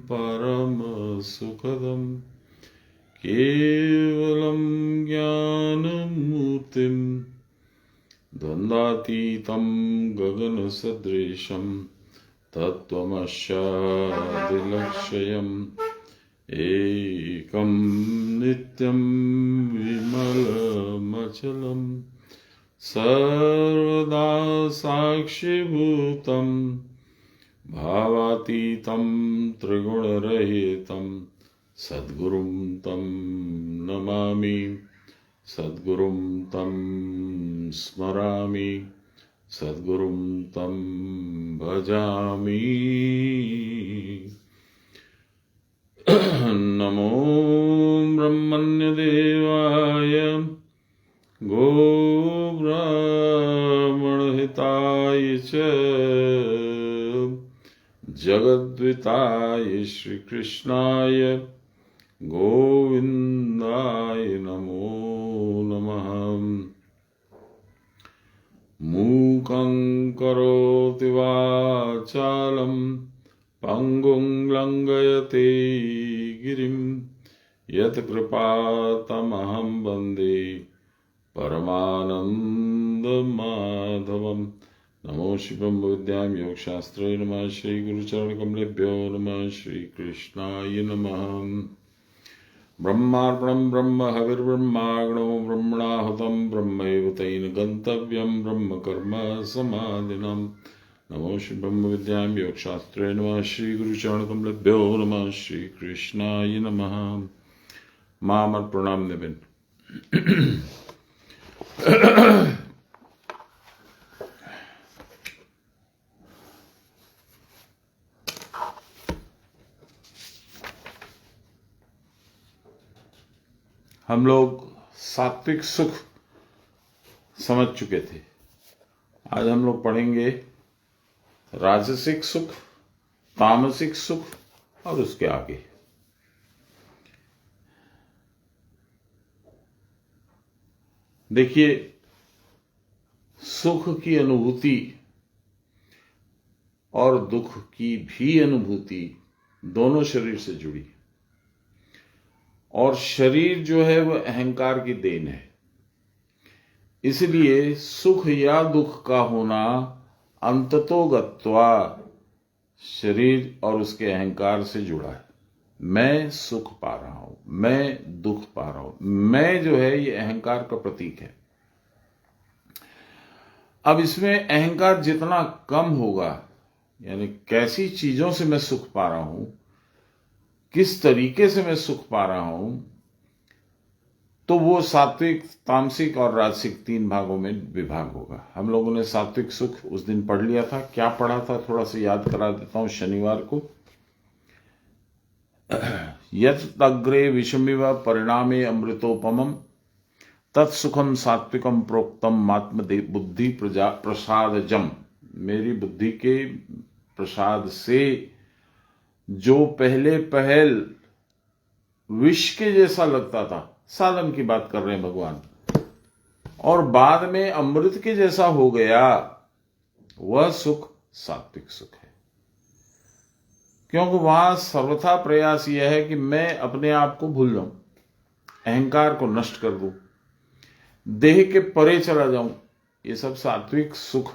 परम सुखदं केवलं ज्ञानमूर्तिं द्वन्द्वातीतं गगनसदृशं तत्त्वमस्यादिलक्ष्यम् एकं नित्यं विमलमचलं सर्वदा साक्षिभूतं भावातीतं त्रिगुणरहितं सद्गुरुं तं नमामि, सद्गुरुं तं स्मरामि, सद्गुरुं तं भजामि। नमो ब्रह्मण्यदेवाय गोब्राह्मणहिताय च जगद्विताय श्रीकृष्णाय गोविन्दाय नमो नमः। मूकं करोति वाचालं पंगुं लंघयते गिरिं यत्कृपातमहं वन्दे परमानन्दमाधवम्। नमो श्री ब्रह्म विद्यां योगशास्त्रे नमः, श्री गुरुचरणकमलेभ्यो नमः, श्रीकृष्णाय नमः। ब्रह्मार्पणं ब्रह्म हविर्ब्रह्माग्नो ब्रह्मणाहुतं ब्रह्मैव तेन गन्तव्यं ब्रह्म कर्म समाधिनम्। नमो श्री ब्रह्म विद्यां योगशास्त्रे नमः, श्री गुरुचरणकमलेभ्यो नमः, श्रीकृष्णाय नमः। मामर प्रणाम निबिन। हम लोग सात्विक सुख समझ चुके थे। आज हम लोग पढ़ेंगे राजसिक सुख, तामसिक सुख और उसके आगे। देखिए, सुख की अनुभूति और दुख की भी अनुभूति दोनों शरीर से जुड़ी, और शरीर जो है वह अहंकार की देन है। इसलिए सुख या दुख का होना अंततोगत्वा शरीर और उसके अहंकार से जुड़ा है। मैं सुख पा रहा हूं, मैं दुख पा रहा हूं। मैं जो है ये अहंकार का प्रतीक है। अब इसमें अहंकार जितना कम होगा, यानी कैसी चीजों से मैं सुख पा रहा हूं, किस तरीके से मैं सुख पा रहा हूं, तो वो सात्विक, तामसिक और राजसिक तीन भागों में विभाग होगा। हम लोगों ने सात्विक सुख उस दिन पढ़ लिया था। क्या पढ़ा था थोड़ा सा याद करा देता हूं। शनिवार को यत् अग्रे विषमिव परिणामे अमृतोपमम तत्सुखम सात्विकम प्रोक्तम आत्म बुद्धि प्रसादजम। मेरी बुद्धि के प्रसाद से जो पहले पहल विष के जैसा लगता था, साधन की बात कर रहे हैं भगवान, और बाद में अमृत के जैसा हो गया, वह सुख सात्विक सुख है। क्योंकि वहां सर्वथा प्रयास यह है कि मैं अपने आप को भूल जाऊं, अहंकार को नष्ट कर दूं, देह के परे चला जाऊं। ये सब सात्विक सुख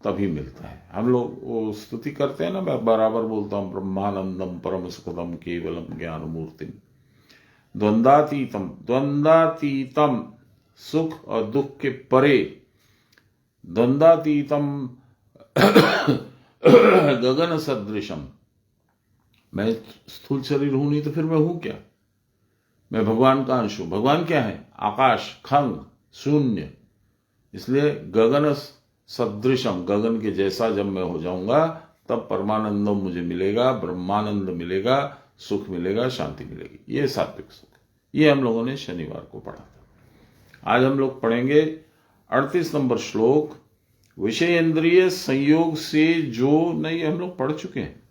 तभी मिलता है। हम लोग वो स्तुति करते हैं ना, मैं बराबर बोलता हूं, ब्रह्मानंदम परम सुखदम केवलम ज्ञान मूर्तिम द्वंद्वातीतम। द्वंद्वातीतम सुख और दुख के परे, द्वंद्वातीतम गगन सदृशम। मैं स्थूल शरीर हूं नहीं तो फिर मैं हूं क्या? मैं भगवान का अंश हूं। भगवान क्या है? आकाश, खंग, शून्य। इसलिए गगन सदृशम, गगन के जैसा जब मैं हो जाऊंगा तब परमानंदम मुझे मिलेगा, ब्रह्मानंद मिलेगा, सुख मिलेगा, शांति मिलेगी। ये सात्विक सुख। ये हम लोगों ने शनिवार को पढ़ा था। आज हम लोग पढ़ेंगे 38 नंबर श्लोक। विषय इंद्रिय संयोग से जो नहीं, हम लोग पढ़ चुके हैं।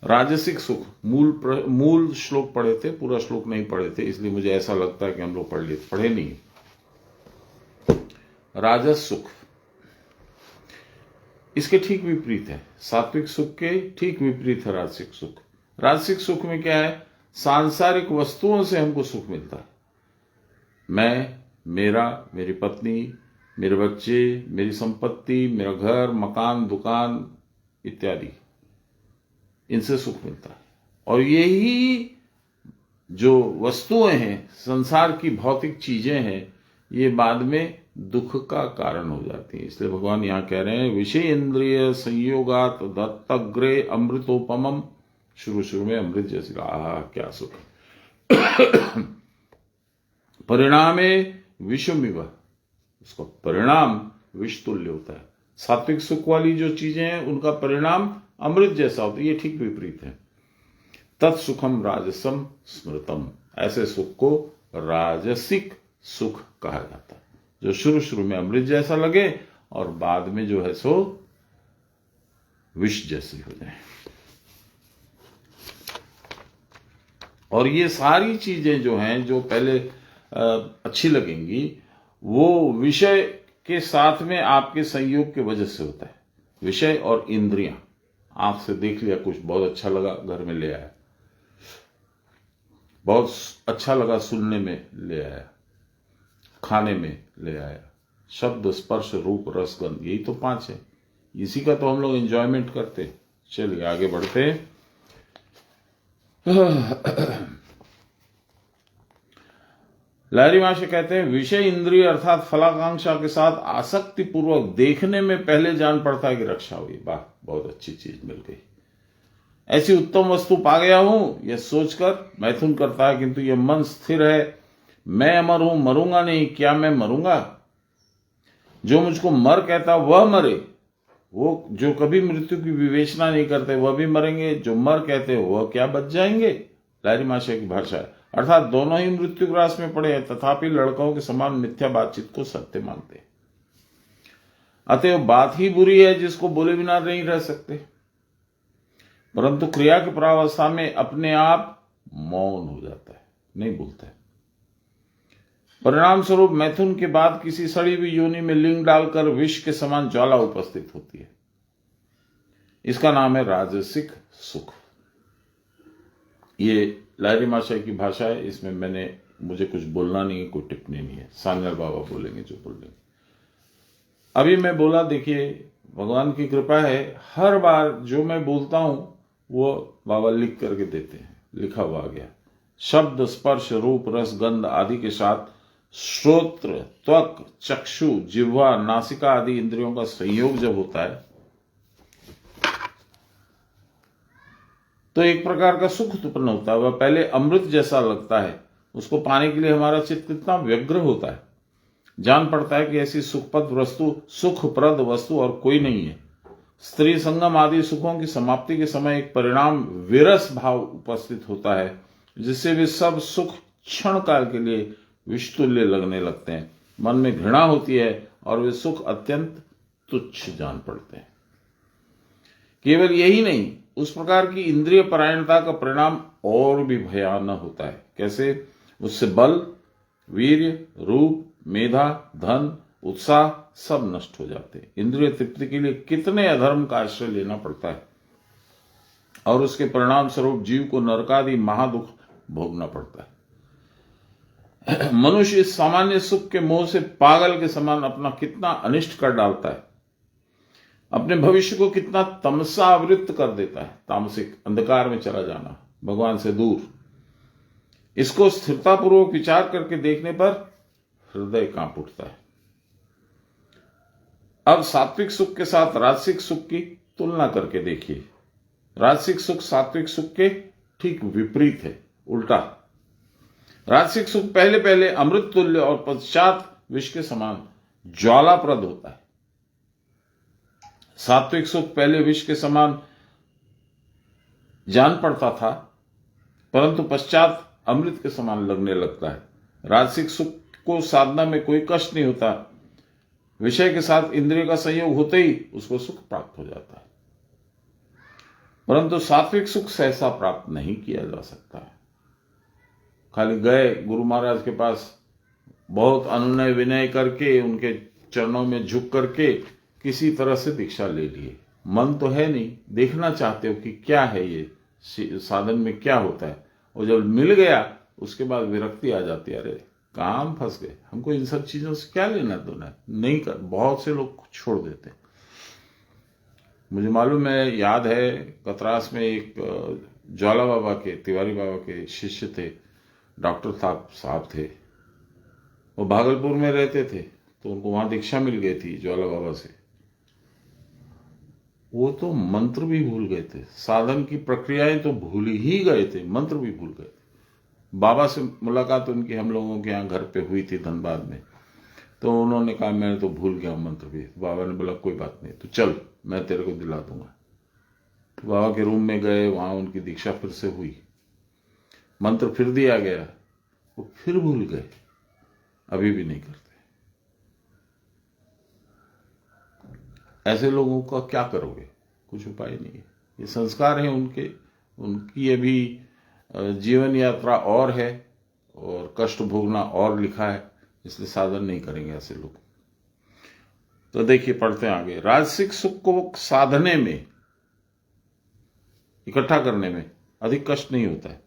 राजसिक सुख मूल श्लोक पढ़े थे, पूरा श्लोक नहीं पढ़े थे, इसलिए मुझे ऐसा लगता है कि हम लोग पढ़ लिए, पढ़े नहीं। राजस सुख इसके ठीक विपरीत है। सात्विक सुख के ठीक विपरीत है राजसिक सुख। राजसिक सुख में क्या है, सांसारिक वस्तुओं से हमको सुख मिलता है। मैं, मेरा, मेरी पत्नी, मेरे बच्चे, मेरी संपत्ति, मेरा घर, मकान, दुकान इत्यादि, इनसे सुख मिलता है। और यही जो वस्तुएं हैं, संसार की भौतिक चीजें हैं, ये बाद में दुख का कारण हो जाती है। इसलिए भगवान यहां कह रहे हैं विषय इंद्रिय संयोगात दत्तग्रे अमृतोपमम। शुरू में अमृत जैसे क्या सुख। परिणामे विषमिव, उसका परिणाम विष तुल्य होता है। सात्विक सुख वाली जो चीजें हैं उनका परिणाम अमृत जैसा होता है, ये ठीक विपरीत है। तत्सुखम राजसम स्मृतम, ऐसे सुख को राजसिक सुख कहा जाता है, जो शुरू में अमृत जैसा लगे और बाद में जो है सो विष जैसी हो जाए। और ये सारी चीजें जो हैं, जो पहले अच्छी लगेंगी, वो विषय के साथ में आपके संयोग के वजह से होता है। विषय और इंद्रियां, आंख से देख लिया, कुछ बहुत अच्छा लगा, घर में ले आया, बहुत अच्छा लगा सुनने में, ले आया, खाने में ले आया, शब्द स्पर्श रूप रस गंध, यही तो 5 है। इसी का तो हम लोग एंजॉयमेंट करते। चलिए आगे बढ़ते हैं। लहरी माशे कहते हैं विषय इंद्रिय अर्थात फलाकांक्षा के साथ आसक्ति पूर्वक देखने में पहले जान पड़ता है कि रक्षा हुई, वाह बहुत अच्छी चीज मिल गई, ऐसी उत्तम वस्तु पा गया हूं, यह सोचकर मैथुन करता है, किंतु यह मन स्थिर है, मैं अमर हूं, मरूंगा नहीं, क्या मैं मरूंगा? जो मुझको मर कहता वह मरे, वो जो कभी मृत्यु की विवेचना नहीं करते वह भी मरेंगे, जो मर कहते वह क्या बच जाएंगे। लहरी माशे की भाषा है। अर्थात दोनों ही मृत्यु ग्रास में पड़े हैं, तथापि लड़कों के समान मिथ्या बातचीत को सत्य मानते। अतएव बात ही बुरी है जिसको बोले बिना नहीं रह सकते, परंतु क्रिया की प्रावस्था में अपने आप मौन हो जाता है, नहीं बोलता है। परिणाम स्वरूप मैथुन के बाद किसी सड़ी हुई योनि में लिंग डालकर विष के समान ज्वाला उपस्थित होती है। इसका नाम है राजसिक सुख। ये लहरी माशे की भाषा है, इसमें मुझे कुछ बोलना नहीं है, कोई टिप्पणी नहीं है, सान्याल बाबा बोलेंगे जो बोलेंगे। अभी मैं बोला, देखिए भगवान की कृपा है, हर बार जो मैं बोलता हूं वो बाबा लिख करके देते हैं, लिखा हुआ आ गया। शब्द स्पर्श रूप रस गंध आदि के साथ श्रोत्र त्वक चक्षु जिह्वा नासिका आदि इंद्रियों का संयोग जब होता है तो एक प्रकार का सुख उत्पन्न होता है। वह पहले अमृत जैसा लगता है, उसको पाने के लिए हमारा चित्त कितना व्यग्र होता है। जान पड़ता है कि ऐसी सुखप्रद वस्तु और कोई नहीं है। स्त्री संगम आदि सुखों की समाप्ति के समय एक परिणाम विरस भाव उपस्थित होता है, जिससे वे सब सुख क्षण काल के लिए विषतुल्य लगने लगते हैं। मन में घृणा होती है और वे सुख अत्यंत तुच्छ जान पड़ते हैं। केवल यही नहीं, उस प्रकार की इंद्रिय परायणता का परिणाम और भी भयानक होता है। कैसे? उससे बल, वीर्य, रूप, मेधा, धन, उत्साह सब नष्ट हो जाते हैं। इंद्रिय तृप्ति के लिए कितने अधर्म का आश्रय लेना पड़ता है और उसके परिणाम स्वरूप जीव को नरकादि महादुख भोगना पड़ता है। मनुष्य इस सामान्य सुख के मोह से पागल के समान अपना कितना अनिष्ट कर डालता है, अपने भविष्य को कितना तमसावृत कर देता है। तामसिक अंधकार में चला जाना, भगवान से दूर। इसको स्थिरतापूर्वक विचार करके देखने पर हृदय कांप उठता है। अब सात्विक सुख के साथ राजसिक सुख की तुलना करके देखिए। राजसिक सुख सात्विक सुख के ठीक विपरीत है, उल्टा। राजसिक सुख पहले पहले अमृत तुल्य और पश्चात विष के समान ज्वालाप्रद होता है। सात्विक सुख पहले विष के समान जान पड़ता था, परंतु पश्चात अमृत के समान लगने लगता है। राजसिक सुख को साधना में कोई कष्ट नहीं होता, विषय के साथ इंद्रिय का संयोग होते ही उसको सुख प्राप्त हो जाता है। परंतु सात्विक सुख सहसा प्राप्त नहीं किया जा सकता है। खाली गए गुरु महाराज के पास, बहुत अनुनय विनय करके उनके चरणों में झुक करके किसी तरह से दीक्षा ले लिए। मन तो है नहीं, देखना चाहते हो कि क्या है ये साधन में क्या होता है, और जब मिल गया उसके बाद विरक्ति आ जाती है, अरे कहाँ हम फंस गए, हमको इन सब चीजों से क्या लेना देना, नहीं कर। बहुत से लोग छोड़ देते। मुझे मालूम है, याद है, कतरास में एक ज्वाला बाबा के, तिवारी बाबा के शिष्य थे, डॉक्टर साहब थे। वो भागलपुर में रहते थे, तो उनको वहां दीक्षा मिल गई थी ज्वाला बाबा से। वो तो मंत्र भी भूल गए थे, साधन की प्रक्रियाएं तो भूल ही गए थे, मंत्र भी भूल गए थे। बाबा से मुलाकात उनकी हम लोगों के यहाँ घर पे हुई थी धनबाद में, तो उन्होंने कहा मैं तो भूल गया मंत्र भी। बाबा ने बोला कोई बात नहीं, तो चल मैं तेरे को दिला दूंगा। तो बाबा के रूम में गए, वहां उनकी दीक्षा फिर से हुई, मंत्र फिर दिया गया, वो फिर भूल गए, अभी भी नहीं करते। ऐसे लोगों का क्या करोगे, कुछ उपाय नहीं है। ये संस्कार हैं उनके, उनकी अभी जीवन यात्रा और है, और कष्ट भोगना और लिखा है, इसलिए साधन नहीं करेंगे ऐसे लोग। तो देखिए, पढ़ते हैं आगे। राजसिक सुख को साधने में, इकट्ठा करने में अधिक कष्ट नहीं होता है।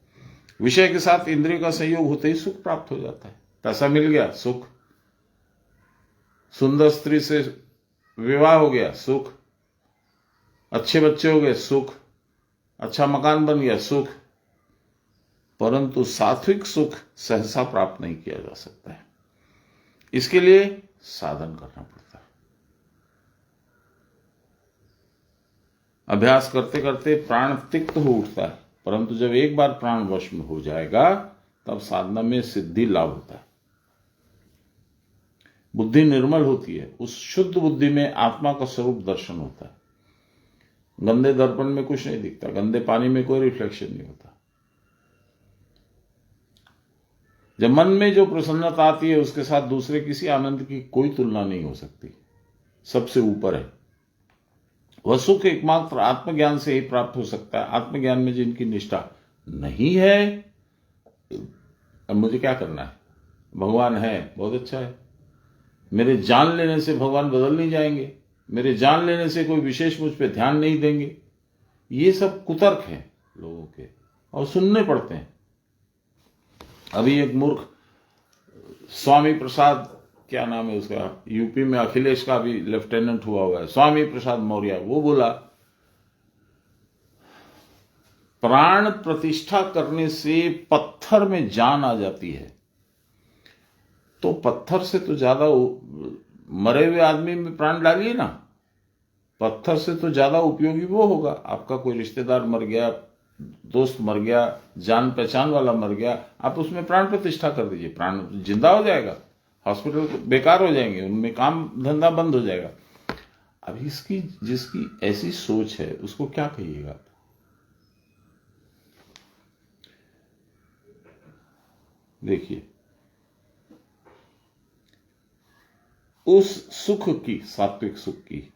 विषय के साथ इंद्रिय का संयोग होते ही सुख प्राप्त हो जाता है। पैसा मिल गया, सुख। सुंदर स्त्री से विवाह हो गया, सुख। अच्छे बच्चे हो गए, सुख। अच्छा मकान बन गया, सुख। परंतु सात्विक सुख सहसा प्राप्त नहीं किया जा सकता है, इसके लिए साधन करना पड़ता है। अभ्यास करते करते प्राण तिक्त हो उठता है, परंतु जब एक बार प्राण वश में हो जाएगा तब साधना में सिद्धि लाभ होता है। बुद्धि निर्मल होती है, उस शुद्ध बुद्धि में आत्मा का स्वरूप दर्शन होता है। गंदे दर्पण में कुछ नहीं दिखता, गंदे पानी में कोई रिफ्लेक्शन नहीं होता। जब मन में जो प्रसन्नता आती है उसके साथ दूसरे किसी आनंद की कोई तुलना नहीं हो सकती, सबसे ऊपर है। वह सुख एकमात्र आत्मज्ञान से ही प्राप्त हो सकता है। आत्मज्ञान में जिनकी निष्ठा नहीं है, अब मुझे क्या करना है, भगवान है बहुत अच्छा है, मेरे जान लेने से भगवान बदल नहीं जाएंगे, मेरे जान लेने से कोई विशेष मुझ पे ध्यान नहीं देंगे, ये सब कुतर्क है लोगों के, और सुनने पड़ते हैं। अभी एक मूर्ख स्वामी प्रसाद, क्या नाम है उसका, यूपी में अखिलेश का भी लेफ्टिनेंट हुआ है, स्वामी प्रसाद मौर्य, वो बोला प्राण प्रतिष्ठा करने से पत्थर में जान आ जाती है। तो पत्थर से तो ज्यादा मरे हुए आदमी में प्राण डालिए ना, पत्थर से तो ज्यादा उपयोगी वो होगा। आपका कोई रिश्तेदार मर गया, दोस्त मर गया, जान पहचान वाला मर गया, आप उसमें प्राण प्रतिष्ठा कर दीजिए, प्राण जिंदा हो जाएगा, हॉस्पिटल बेकार हो जाएंगे, उनमें काम धंधा बंद हो जाएगा। अब इसकी जिसकी ऐसी सोच है उसको क्या कहिएगा। देखिए, उस सुख की, सात्विक सुख की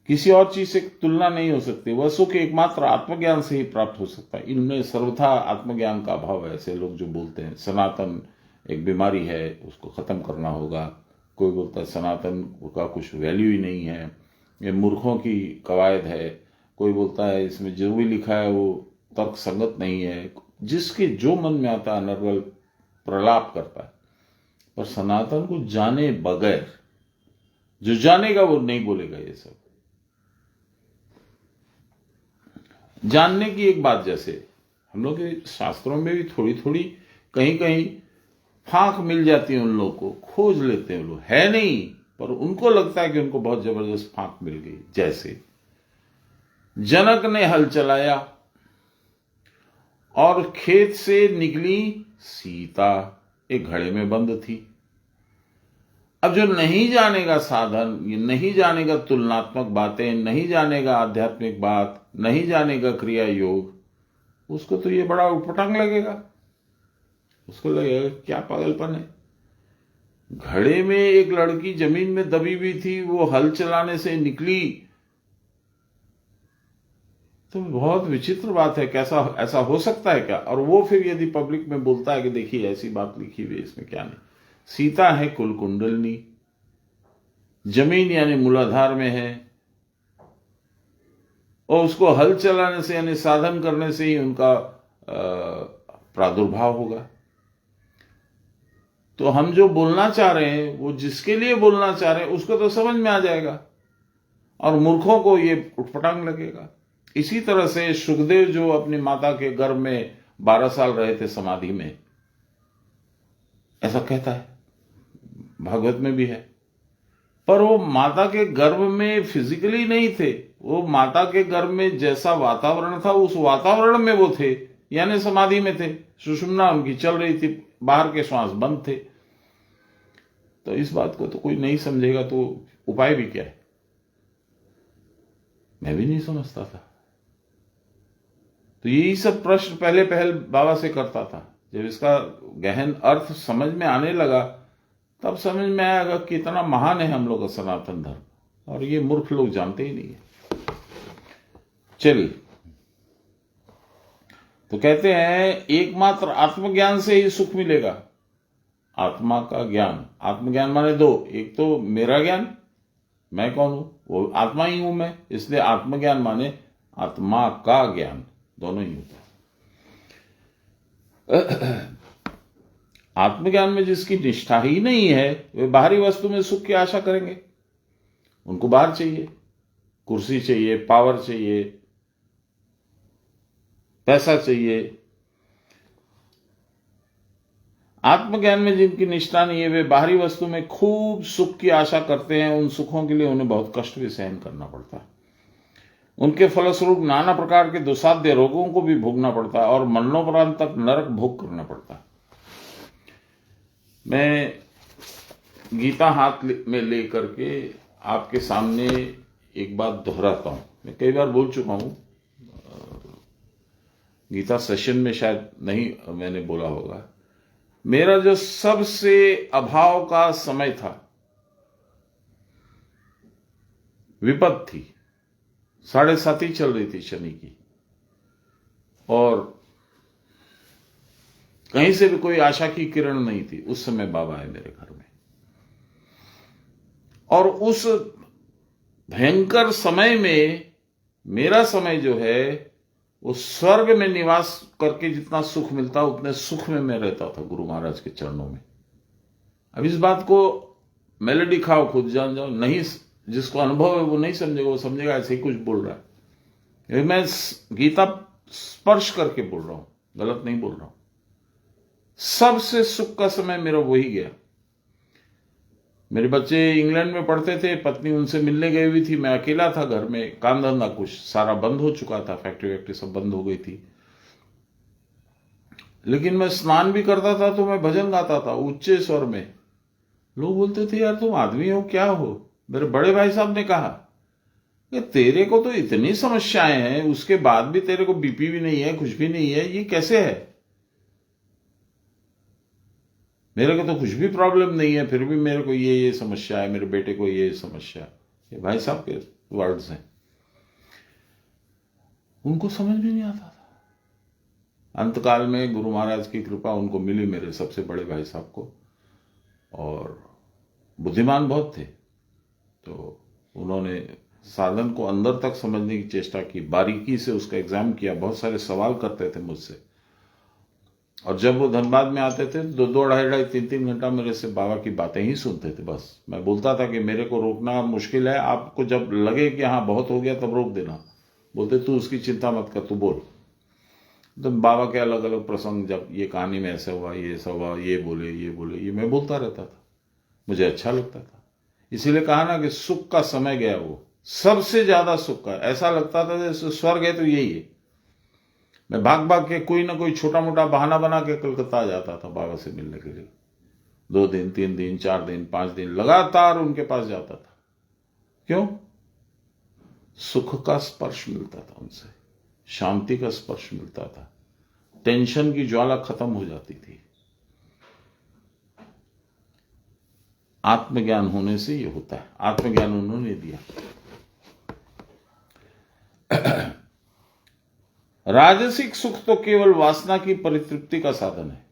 किसी और चीज से तुलना नहीं हो सकती। वह सुख एकमात्र आत्मज्ञान से ही प्राप्त हो सकता है। इनमें सर्वथा आत्मज्ञान का अभाव है। ऐसे लोग जो बोलते हैं सनातन एक बीमारी है, उसको खत्म करना होगा, कोई बोलता है सनातन का कुछ वैल्यू ही नहीं है, ये मूर्खों की कवायद है, कोई बोलता है इसमें जो भी लिखा है वो तर्क संगत नहीं है। जिसके जो मन में आता है अनर्गल प्रलाप करता है, पर सनातन को जाने बगैर जो जानेगा वो नहीं बोलेगा ये सब। जानने की एक बात, जैसे हम लोग के शास्त्रों में भी थोड़ी थोड़ी कहीं कहीं फांक मिल जाती है, उन लोगों को खोज लेते हैं लोग, है नहीं पर उनको लगता है कि उनको बहुत जबरदस्त फांक मिल गई। जैसे जनक ने हल चलाया और खेत से निकली सीता, एक घड़े में बंद थी। अब जो नहीं जानेगा साधन, ये नहीं जानेगा तुलनात्मक बातें, नहीं जानेगा आध्यात्मिक बात, नहीं जानेगा क्रिया योग, उसको तो ये बड़ा उटपटांग लगेगा। उसको लगेगा क्या पागलपन है। घड़े में एक लड़की जमीन में दबी हुई थी, वो हल चलाने से निकली, तो बहुत विचित्र बात है। कैसा ऐसा हो सकता है क्या? और वो फिर यदि पब्लिक में बोलता है कि देखिए ऐसी बात लिखी हुई है, इसमें क्या नहीं। सीता है कुल कुंडलनी, जमीन यानी मूलाधार में है, और उसको हल चलाने से यानी साधन करने से ही उनका प्रादुर्भाव होगा। तो हम जो बोलना चाह रहे हैं वो जिसके लिए बोलना चाह रहे हैं उसको तो समझ में आ जाएगा और मूर्खों को ये उटपटांग लगेगा। इसी तरह से सुखदेव जो अपनी माता के गर्भ में 12 साल रहे थे समाधि में, ऐसा कहता है, भागवत में भी है। पर वो माता के गर्भ में फिजिकली नहीं थे, वो माता के गर्भ में जैसा वातावरण था उस वातावरण में वो थे, यानी समाधि में थे। सुषुम्ना उनकी चल रही थी, बाहर के श्वास बंद थे। तो इस बात को तो कोई नहीं समझेगा तो उपाय भी क्या है? मैं भी नहीं समझता था। तो यही सब प्रश्न पहले बाबा से करता था। जब इसका गहन अर्थ समझ में आने लगा तब समझ में आएगा कितना महान है हम लोग का सनातन धर्म, और ये मूर्ख लोग जानते ही नहीं है। चलिए, तो कहते हैं एकमात्र आत्मज्ञान से ही सुख मिलेगा। आत्मा का ज्ञान, आत्मज्ञान माने दो, एक तो मेरा ज्ञान, मैं कौन हूं, वो आत्मा ही हूं मैं, इसलिए आत्मज्ञान माने आत्मा का ज्ञान, दोनों ही होता है। आत्मज्ञान में जिसकी निष्ठा ही नहीं है वे बाहरी वस्तु में सुख की आशा करेंगे। उनको बाहर चाहिए, कुर्सी चाहिए, पावर चाहिए, पैसा चाहिए। आत्मज्ञान में जिनकी निष्ठा नहीं है वे बाहरी वस्तु में खूब सुख की आशा करते हैं। उन सुखों के लिए उन्हें बहुत कष्ट भी सहन करना पड़ता है। उनके फलस्वरूप नाना प्रकार के दुसाध्य रोगों को भी भोगना पड़ता है और मरणोपरांत तक नरक भोग करना पड़ता है। मैं गीता हाथ में लेकर के आपके सामने एक बात दोहराता हूं। मैं कई बार बोल चुका हूं, गीता सेशन में शायद नहीं मैंने बोला होगा। मेरा जो सबसे अभाव का समय था, विपद थी, 7.5 ही चल रही थी शनि की, और कहीं से भी कोई आशा की किरण नहीं थी। उस समय बाबा आए मेरे घर में, और उस भयंकर समय में मेरा समय जो है वो स्वर्ग में निवास करके जितना सुख मिलता उतने सुख में मैं रहता था गुरु महाराज के चरणों में। अब इस बात को मेलोडी खाओ खुद जान जाओ, नहीं जिसको अनुभव है वो नहीं समझेगा, वो समझेगा ऐसे ही कुछ बोल रहा है। मैं गीता स्पर्श करके बोल रहा हूं, गलत नहीं बोल रहा हूं। सबसे सुख का समय मेरा वही गया। मेरे बच्चे इंग्लैंड में पढ़ते थे, पत्नी उनसे मिलने गई हुई थी, मैं अकेला था घर में, काम धंधा कुछ सारा बंद हो चुका था, फैक्ट्री वैक्ट्री सब बंद हो गई थी। लेकिन मैं स्नान भी करता था तो मैं भजन गाता था ऊंचे स्वर में। लोग बोलते थे यार तुम आदमी हो क्या हो? मेरे बड़े भाई साहब ने कहा कि तेरे को तो इतनी समस्याएं हैं, उसके बाद भी तेरे को बीपी भी नहीं है, कुछ भी नहीं है, ये कैसे है? मेरे को तो कुछ भी प्रॉब्लम नहीं है, फिर भी मेरे को ये समस्या है, मेरे बेटे को ये समस्या। ये भाई साहब के वर्ड्स हैं, उनको समझ में नहीं आता था। अंतकाल में गुरु महाराज की कृपा उनको मिली, मेरे सबसे बड़े भाई साहब को, और बुद्धिमान बहुत थे। तो उन्होंने साधन को अंदर तक समझने की चेष्टा की, बारीकी से उसका एग्जाम किया, बहुत सारे सवाल करते थे मुझसे। और जब वो धनबाद में आते थे तो 2 2.5 3 घंटा मेरे से बाबा की बातें ही सुनते थे। बस मैं बोलता था कि मेरे को रोकना मुश्किल है, आपको जब लगे कि हाँ बहुत हो गया तब रोक देना। बोलते तू उसकी चिंता मत कर, तू बोल। तो बाबा के अलग अलग प्रसंग, जब ये कहानी में ऐसा हुआ, ये ऐसा हुआ, ये बोले, ये मैं बोलता रहता था, मुझे अच्छा लगता था। इसीलिए कहा ना कि सुख का समय गया, वो सबसे ज्यादा सुख का। ऐसा लगता था जैसे स्वर्ग है तो यही है। मैं भाग भाग के कोई ना कोई छोटा मोटा बहाना बना के कलकत्ता आ जाता था बाबा से मिलने के लिए। 2 दिन 3 दिन 4 दिन 5 दिन लगातार उनके पास जाता था। क्यों? सुख का स्पर्श मिलता था उनसे, शांति का स्पर्श मिलता था, टेंशन की ज्वाला खत्म हो जाती थी। आत्मज्ञान होने से ये होता है। आत्मज्ञान उन्होंने दिया। राजसिक सुख तो केवल वासना की परितृप्ति का साधन है।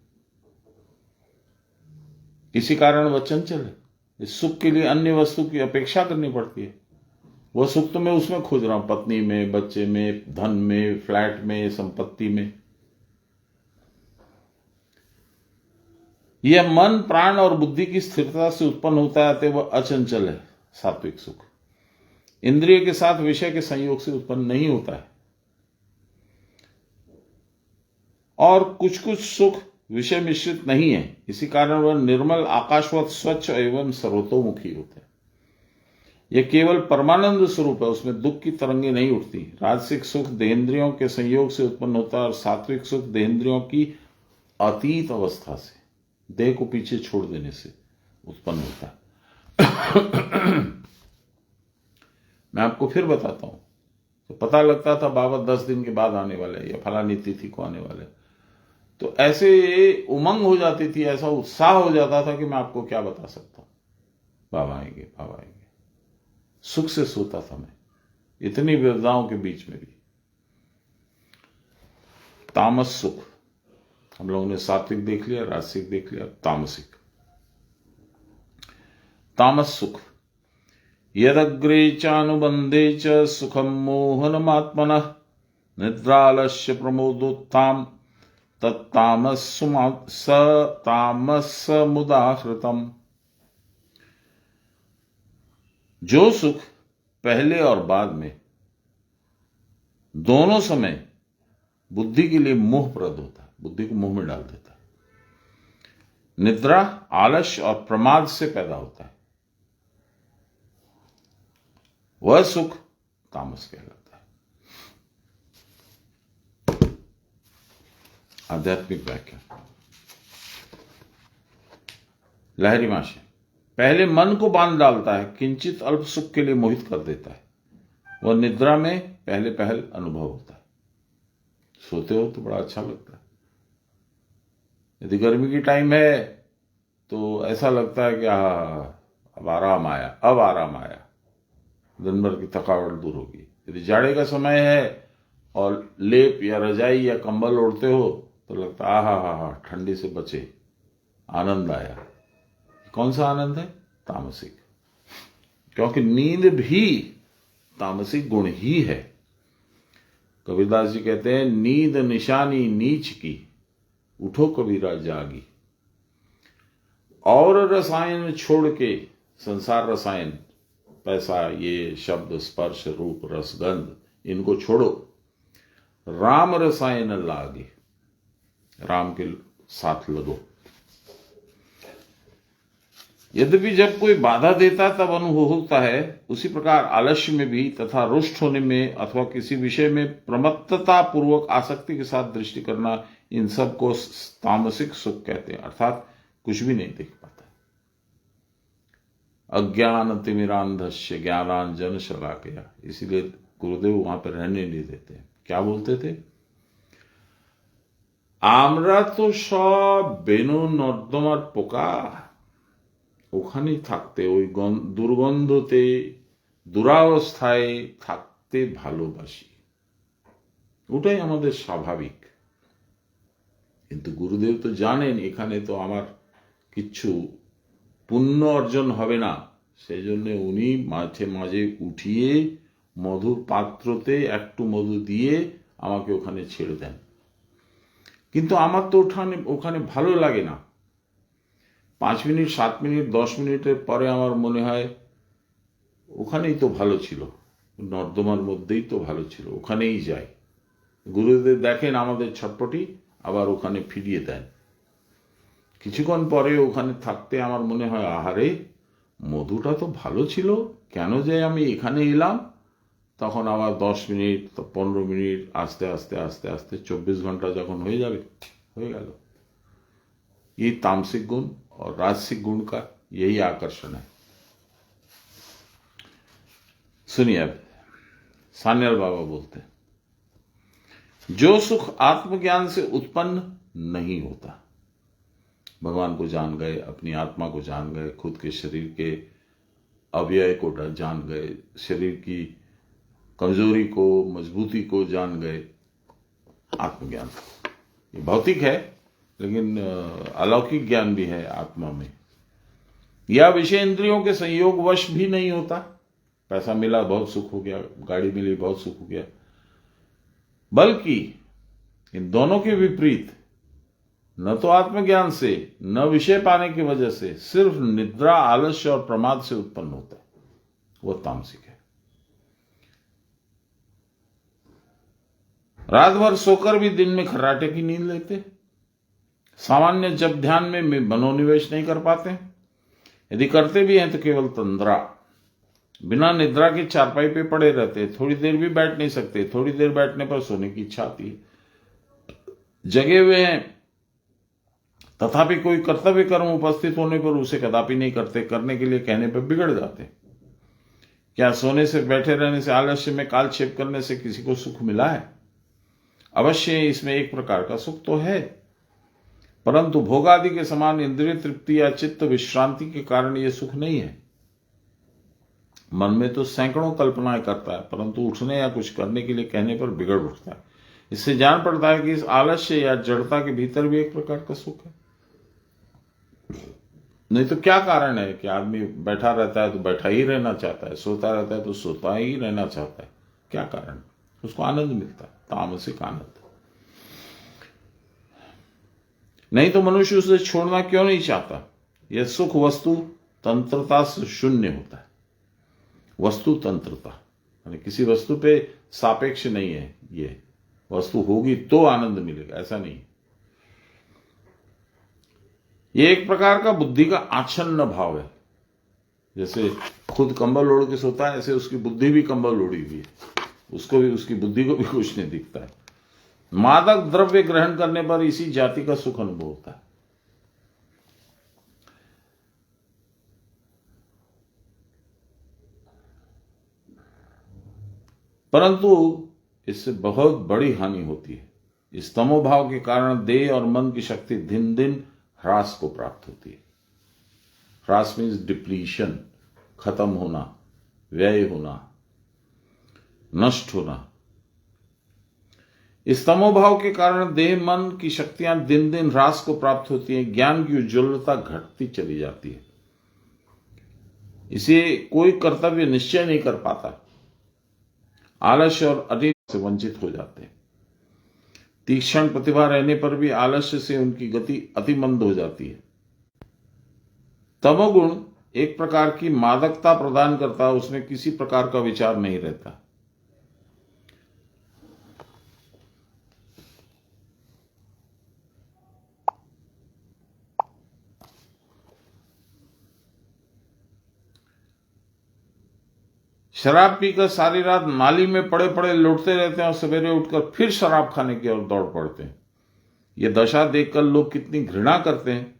किसी कारण वह चंचल है, इस सुख के लिए अन्य वस्तु की अपेक्षा करनी पड़ती है। वह सुख तो मैं उसमें खोज रहा हूं, पत्नी में, बच्चे में, धन में, फ्लैट में, संपत्ति में। यह मन, प्राण और बुद्धि की स्थिरता से उत्पन्न होता है, अतः वह अचंचल है। सात्विक सुख इंद्रिय के साथ विषय के संयोग से उत्पन्न नहीं होता है, और कुछ कुछ सुख विषय मिश्रित नहीं है, इसी कारण वह निर्मल, आकाशवत, स्वच्छ एवं सर्वतोमुखी होता है। यह केवल परमानंद स्वरूप है, उसमें दुख की तरंगे नहीं उठती। राजसिक सुख देहेंद्रियों के संयोग से उत्पन्न होता है, और सात्विक सुख देहेंद्रियों की अतीत अवस्था से, देह को पीछे छोड़ देने से उत्पन्न होता है। मैं आपको फिर बताता हूं। तो पता लगता था बाबा 10 दिन के बाद आने वाले या फलानी तिथि को आने वाले, तो ऐसे उमंग हो जाती थी, ऐसा उत्साह हो जाता था कि मैं आपको क्या बता सकता हूं। बाबा आएंगे, बाबा आएंगे, सुख से सोता था मैं, इतनी विविधताओं के बीच में भी। तामस सुख, हम लोगों ने सात्विक देख लिया, राजसिक देख लिया, तामसिक। तामस सुख, यदग्रे चानुबंधे च सुखम मोहनमात्मनः निद्रालस्य प्रमोदोत्थाम तत्तामसमुदाहृतम्। जो सुख पहले और बाद में दोनों समय बुद्धि के लिए मोहप्रद होता है, बुद्धि को मुंह में डाल देता है, निद्रा, आलस्य और प्रमाद से पैदा होता है, वह सुख तामस कहलाता है। आध्यात्मिक व्याख्या। लहरी माशे, पहले मन को बांध डालता है, किंचित अल्प सुख के लिए मोहित कर देता है, वह निद्रा में पहले पहल अनुभव होता है। सोते हो तो बड़ा अच्छा लगता है। यदि गर्मी की टाइम है तो ऐसा लगता है कि अब आराम आया, अब आराम आया, दिन भर की थकावट दूर होगी। यदि जाड़े का समय है और लेप या रजाई या कंबल ओढ़ते हो तो लगता है आहा, ठंडी से बचे, आनंद आया। कौन सा आनंद है? तामसिक। क्योंकि नींद भी तामसिक गुण ही है। कबीरदास जी कहते हैं, नींद निशानी नीच की, उठो कबीरा जागी। और रसायन छोड़ के, संसार रसायन, पैसा, ये शब्द, स्पर्श, रूप, रसगंध, इनको छोड़ो, राम रसायन लागे, राम के साथ लगो। यद्यपि जब कोई बाधा देता तब अनुभव होता है, उसी प्रकार आलस्य में भी तथा रुष्ट होने में अथवा किसी विषय में प्रमत्तता पूर्वक आसक्ति के साथ दृष्टि करना, इन सब को तामसिक सुख कहते हैं। अर्थात कुछ भी नहीं देख पाता। अज्ञान तिमिरांधस्य ज्ञानांजन शलाकया, इसीलिए गुरुदेव वहां पर रहने नहीं देते। क्या बोलते थे? आमरा तो सब बेनु नर्दमार पोका, ওখানেই থাকতে, ওই দুর্গন্ধতে, দুরাবস্থায় থাকতে ভালোবাসি, ওটাই আমাদের স্বাভাবিক। কিন্তু গুরুদেব তো জানেন এখানে তো আমার কিচ্ছু পুণ্য অর্জন হবে না, সেই জন্য উনি মাঝে মাঝে উঠিয়ে মধুর পাত্রতে একটু মধু দিয়ে আমাকে ওখানে ছেড়ে দেন। কিন্তু আমার তো ওখানে ভালো লাগে না। 5 মিনিট, 7 মিনিট, 10 মিনিটের পরে আমার মনে হয় ওখানেই তো ভালো ছিল, নর্দমার মধ্যেই তো ভালো ছিল, ওখানেই যাই। গুরুদেব দেখেন আমাদের ছটপটি, আবার ওখানে ফিরিয়ে দেন। কিছুক্ষণ পরে ওখানে থাকতে আমার মনে হয়, আহারে মধুটা তো ভালো ছিল, কেন যে আমি এখানে এলাম। তখন আবার 10 মিনিট, 15 মিনিট, আস্তে আস্তে আস্তে আস্তে 24 ঘন্টা যখন হয়ে যাবে, হয়ে গেল। ये तामसिक गुण और राजसिक गुण का यही आकर्षण है। सुनिए, अब सान्याल बाबा बोलते हैं, जो सुख आत्मज्ञान से उत्पन्न नहीं होता, भगवान को जान गए, अपनी आत्मा को जान गए, खुद के शरीर के अव्यय को जान गए, शरीर की कमजोरी को, मजबूती को जान गए, आत्मज्ञान। ये भौतिक है, लेकिन अलौकिक ज्ञान भी है आत्मा में। यह विषय इंद्रियों के संयोग वश भी नहीं होता, पैसा मिला बहुत सुख हो गया, गाड़ी मिली बहुत सुख हो गया। बल्कि इन दोनों के विपरीत न तो आत्मज्ञान से न विषय पाने की वजह से सिर्फ निद्रा, आलस्य और प्रमाद से उत्पन्न होता है, वो तामसिक है। रात भर सोकर भी दिन में खर्राटे की नींद लेते, सामान्य जब ध्यान में मनोनिवेश नहीं कर पाते, यदि करते भी हैं तो केवल तंद्रा, बिना निद्रा के चारपाई पे पड़े रहते, थोड़ी देर भी बैठ नहीं सकते, थोड़ी देर बैठने पर सोने की इच्छा आती है, जगे हुए हैं तथापि कोई कर्तव्य कर्म उपस्थित होने पर उसे कदापि नहीं करते, करने के लिए कहने पर बिगड़ जाते। क्या सोने से, बैठे रहने से, आलस्य में कालक्षेप करने से किसी को सुख मिला है? अवश्य इसमें एक प्रकार का सुख तो है, परंतु भोगादि के समान इंद्रिय तृप्ति या चित्त विश्रांति के कारण यह सुख नहीं है। मन में तो सैकड़ों कल्पनाएं करता है, परंतु उठने या कुछ करने के लिए कहने पर बिगड़ उठता है। इससे जान पड़ता है कि इस आलस्य या जड़ता के भीतर भी एक प्रकार का सुख है। नहीं तो क्या कारण है कि आदमी बैठा रहता है तो बैठा ही रहना चाहता है, सोता रहता है तो सोता ही रहना चाहता है? क्या कारण? उसको आनंद मिलता है, तामसिक आनंद। नहीं तो मनुष्य उसे छोड़ना क्यों नहीं चाहता? यह सुख वस्तु तंत्रता से शून्य होता है। वस्तु तंत्रता यानी किसी वस्तु पे सापेक्ष नहीं है, ये वस्तु होगी तो आनंद मिलेगा, ऐसा नहीं। ये एक प्रकार का बुद्धि का आच्छन्न भाव है। जैसे खुद कंबल ओढ़ के सोता है, ऐसे उसकी बुद्धि भी कंबल ओढ़ी हुई है, उसको भी, उसकी बुद्धि को भी कुछ नहीं दिखता है। मादक द्रव्य ग्रहण करने पर इसी जाति का सुख अनुभव होता है। परंतु इससे बहुत बड़ी हानि होती है। इस तमोभाव के कारण देह और मन की शक्ति दिन दिन ह्रास को प्राप्त होती है। ह्रास मीन्स डिप्लीशन, खत्म होना, व्यय होना, नष्ट होना। इस तमोभाव के कारण देह मन की शक्तियां दिन दिन ह्रास को प्राप्त होती हैं, ज्ञान की उज्ज्वलता घटती चली जाती है। इसे कोई कर्तव्य निश्चय नहीं कर पाता, आलस्य और अतीत से वंचित हो जाते हैं। तीक्ष्ण प्रतिभा रहने पर भी आलस्य से उनकी गति अति मंद हो जाती है। तमोगुण एक प्रकार की मादकता प्रदान करता है, उसमें किसी प्रकार का विचार नहीं रहता। शराब पीकर सारी रात नाली में पड़े पड़े लौटते रहते हैं और सवेरे उठकर फिर शराब खाने की ओर दौड़ पड़ते हैं। यह दशा देखकर लोग कितनी घृणा करते हैं,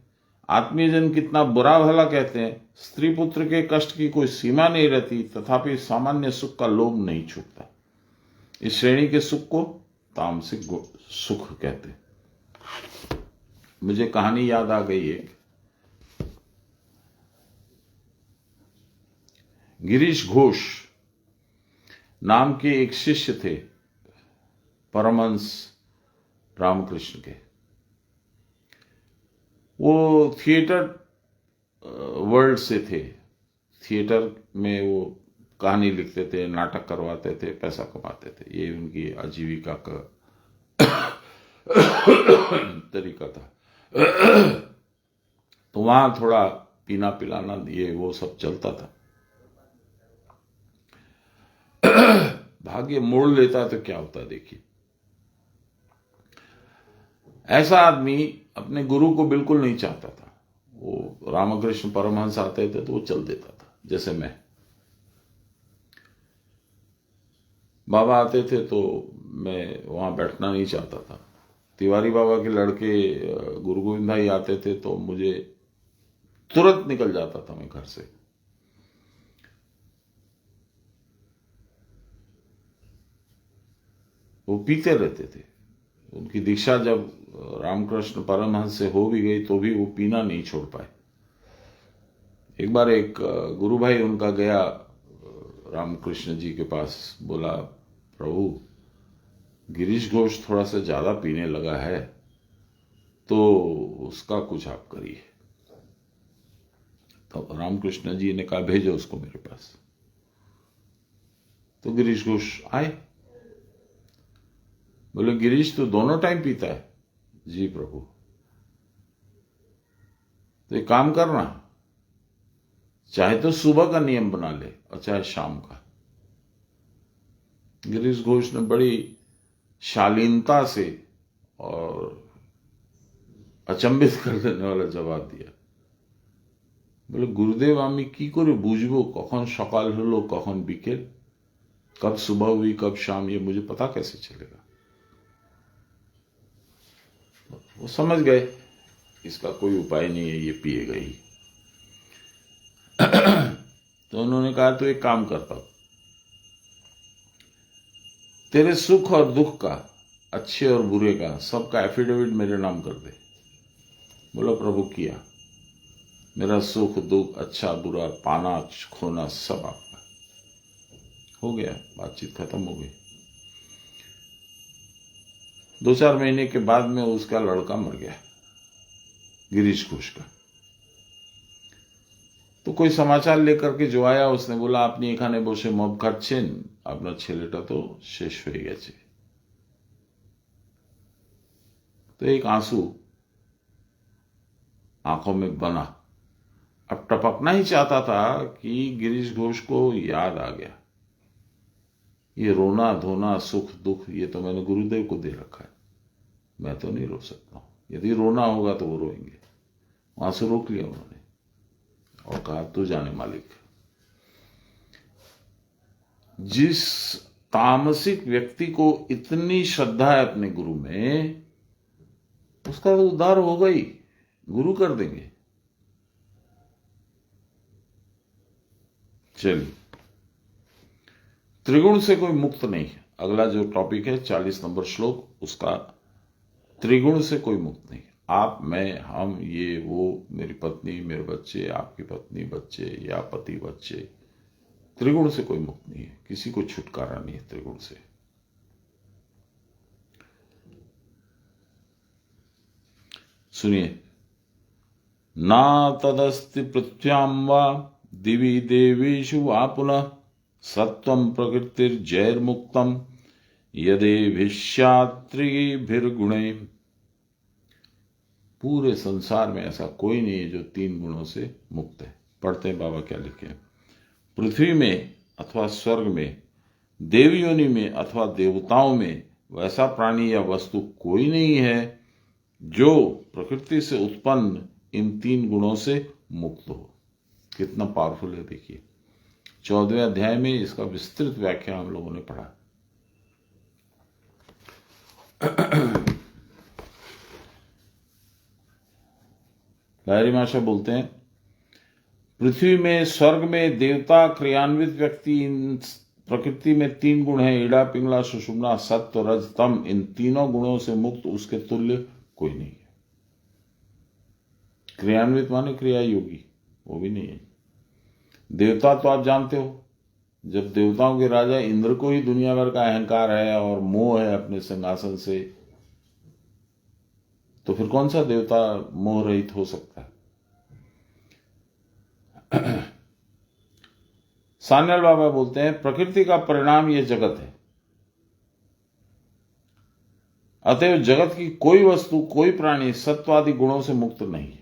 आत्मीयजन कितना बुरा भला कहते हैं। स्त्री पुत्र के कष्ट की कोई सीमा नहीं रहती, तथापि सामान्य सुख का लोभ नहीं छूटता। इस श्रेणी के सुख को तामसिक सुख कहते हैं। मुझे कहानी याद आ गई है। गिरीश घोष नाम के एक शिष्य थे परमहंस रामकृष्ण के। वो थिएटर वर्ल्ड से थे। थिएटर में वो कहानी लिखते थे, नाटक करवाते थे, पैसा कमाते थे। ये उनकी आजीविका का तरीका था। तो वहां थोड़ा पीना पिलाना ये वो सब चलता था। भाग्य मोड़ लेता है तो क्या होता है देखिए। ऐसा आदमी अपने गुरु को बिल्कुल नहीं चाहता था। वो रामकृष्ण परमहंस आते थे तो वो चल देता था। जैसे मैं, बाबा आते थे तो मैं वहां बैठना नहीं चाहता था। तिवारी बाबा के लड़के गुरु गोविंद भाई आते थे तो मुझे तुरंत निकल जाता था मैं घर से। वो पीते रहते थे। उनकी दीक्षा जब रामकृष्ण परमहंस से हो भी गई तो भी वो पीना नहीं छोड़ पाए। एक बार एक गुरु भाई उनका गया रामकृष्ण जी के पास, बोला प्रभु गिरीश घोष थोड़ा सा ज्यादा पीने लगा है तो उसका कुछ आप करिए। तो रामकृष्ण जी ने कहा भेजो उसको मेरे पास। तो गिरीश घोष आए, बोले गिरीश तो दोनों टाइम पीता है? जी प्रभु। तो एक काम करना, चाहे तो सुबह का नियम बना ले और चाहे शाम का। गिरीश घोष ने बड़ी शालीनता से और अचंभित कर देने वाला जवाब दिया। बोले गुरुदेव আমি কি করে বুঝবো কখন সকাল হলো কখন বিকেल, कब सुबह हुई कब शाम, ये मुझे पता कैसे चलेगा? वो समझ गए इसका कोई उपाय नहीं है, ये पिएगा ही। तो उन्होंने कहा तो एक काम करता हूं, तेरे सुख और दुख का, अच्छे और बुरे का, सबका एफिडेविट मेरे नाम कर दे। बोला प्रभु किया, मेरा सुख दुख अच्छा बुरा पाना खोना सब आपका। हो गया, बातचीत खत्म हो गई। 2-4 महीने के बाद में उसका लड़का मर गया, गिरीश घोष का। तो कोई समाचार लेकर के जो आया उसने बोला আপনি এখানে বসে মদ খাচ্ছেন, আপনার ছেলেটা तो শেষ হয়ে গেছে। तो एक आंसू आंखों में बना। अब टपकना ही चाहता था कि गिरीश घोष को याद आ गया, ये रोना धोना सुख दुख ये तो मैंने गुरुदेव को दे रखा है, मैं तो नहीं रो सकता हूं। यदि रोना होगा तो वो रोएंगे। आंसू रोक लिया उन्होंने और कहा तू जाने मालिक। जिस तामसिक व्यक्ति को इतनी श्रद्धा है अपने गुरु में, उसका तो उद्धार होगा ही, गुरु कर देंगे। चलिए, त्रिगुण से कोई मुक्त नहीं है। अगला जो टॉपिक है 40 नंबर श्लोक, उसका त्रिगुण से कोई मुक्त नहीं। आप मैं हम ये वो, मेरी पत्नी मेरे बच्चे, आपकी पत्नी बच्चे या पति बच्चे, त्रिगुण से कोई मुक्त नहीं है, किसी को छुटकारा नहीं है त्रिगुण से। सुनिए, ना तदस्ति पृथ्व्याम वा दिवि देवेषु वा पुनः सत्वं प्रकृतिर्जैर्मुक्तम यदेभिष्यात्रिभिर्गुणे। पूरे संसार में ऐसा कोई नहीं है जो 3 गुणों से मुक्त है। पढ़ते हैं बाबा क्या लिखे हैं। पृथ्वी में अथवा स्वर्ग में, देव योनि में अथवा देवताओं में वैसा प्राणी या वस्तु कोई नहीं है जो प्रकृति से उत्पन्न इन 3 गुणों से मुक्त हो। कितना पावरफुल है देखिए। 14वें अध्याय में इसका विस्तृत व्याख्या हम लोगों ने पढ़ा। लाहिरी माशा बोलते हैं, पृथ्वी में स्वर्ग में देवता क्रियान्वित व्यक्ति, इन प्रकृति में 3 गुण हैं, ईड़ा पिंगला सुषुम्ना सत्व रज तम, इन तीनों गुणों से मुक्त उसके तुल्य कोई नहीं है। क्रियान्वित माने क्रिया योगी, वो भी नहीं है। देवता तो आप जानते हो, जब देवताओं के राजा इंद्र को ही दुनिया भर का अहंकार है और मोह है अपने सिंहासन से, तो फिर कौन सा देवता मोह रहित हो सकता है? सान्याल बाबा बोलते हैं, प्रकृति का परिणाम यह जगत है, अतएव जगत की कोई वस्तु कोई प्राणी सत्वादि गुणों से मुक्त नहीं है।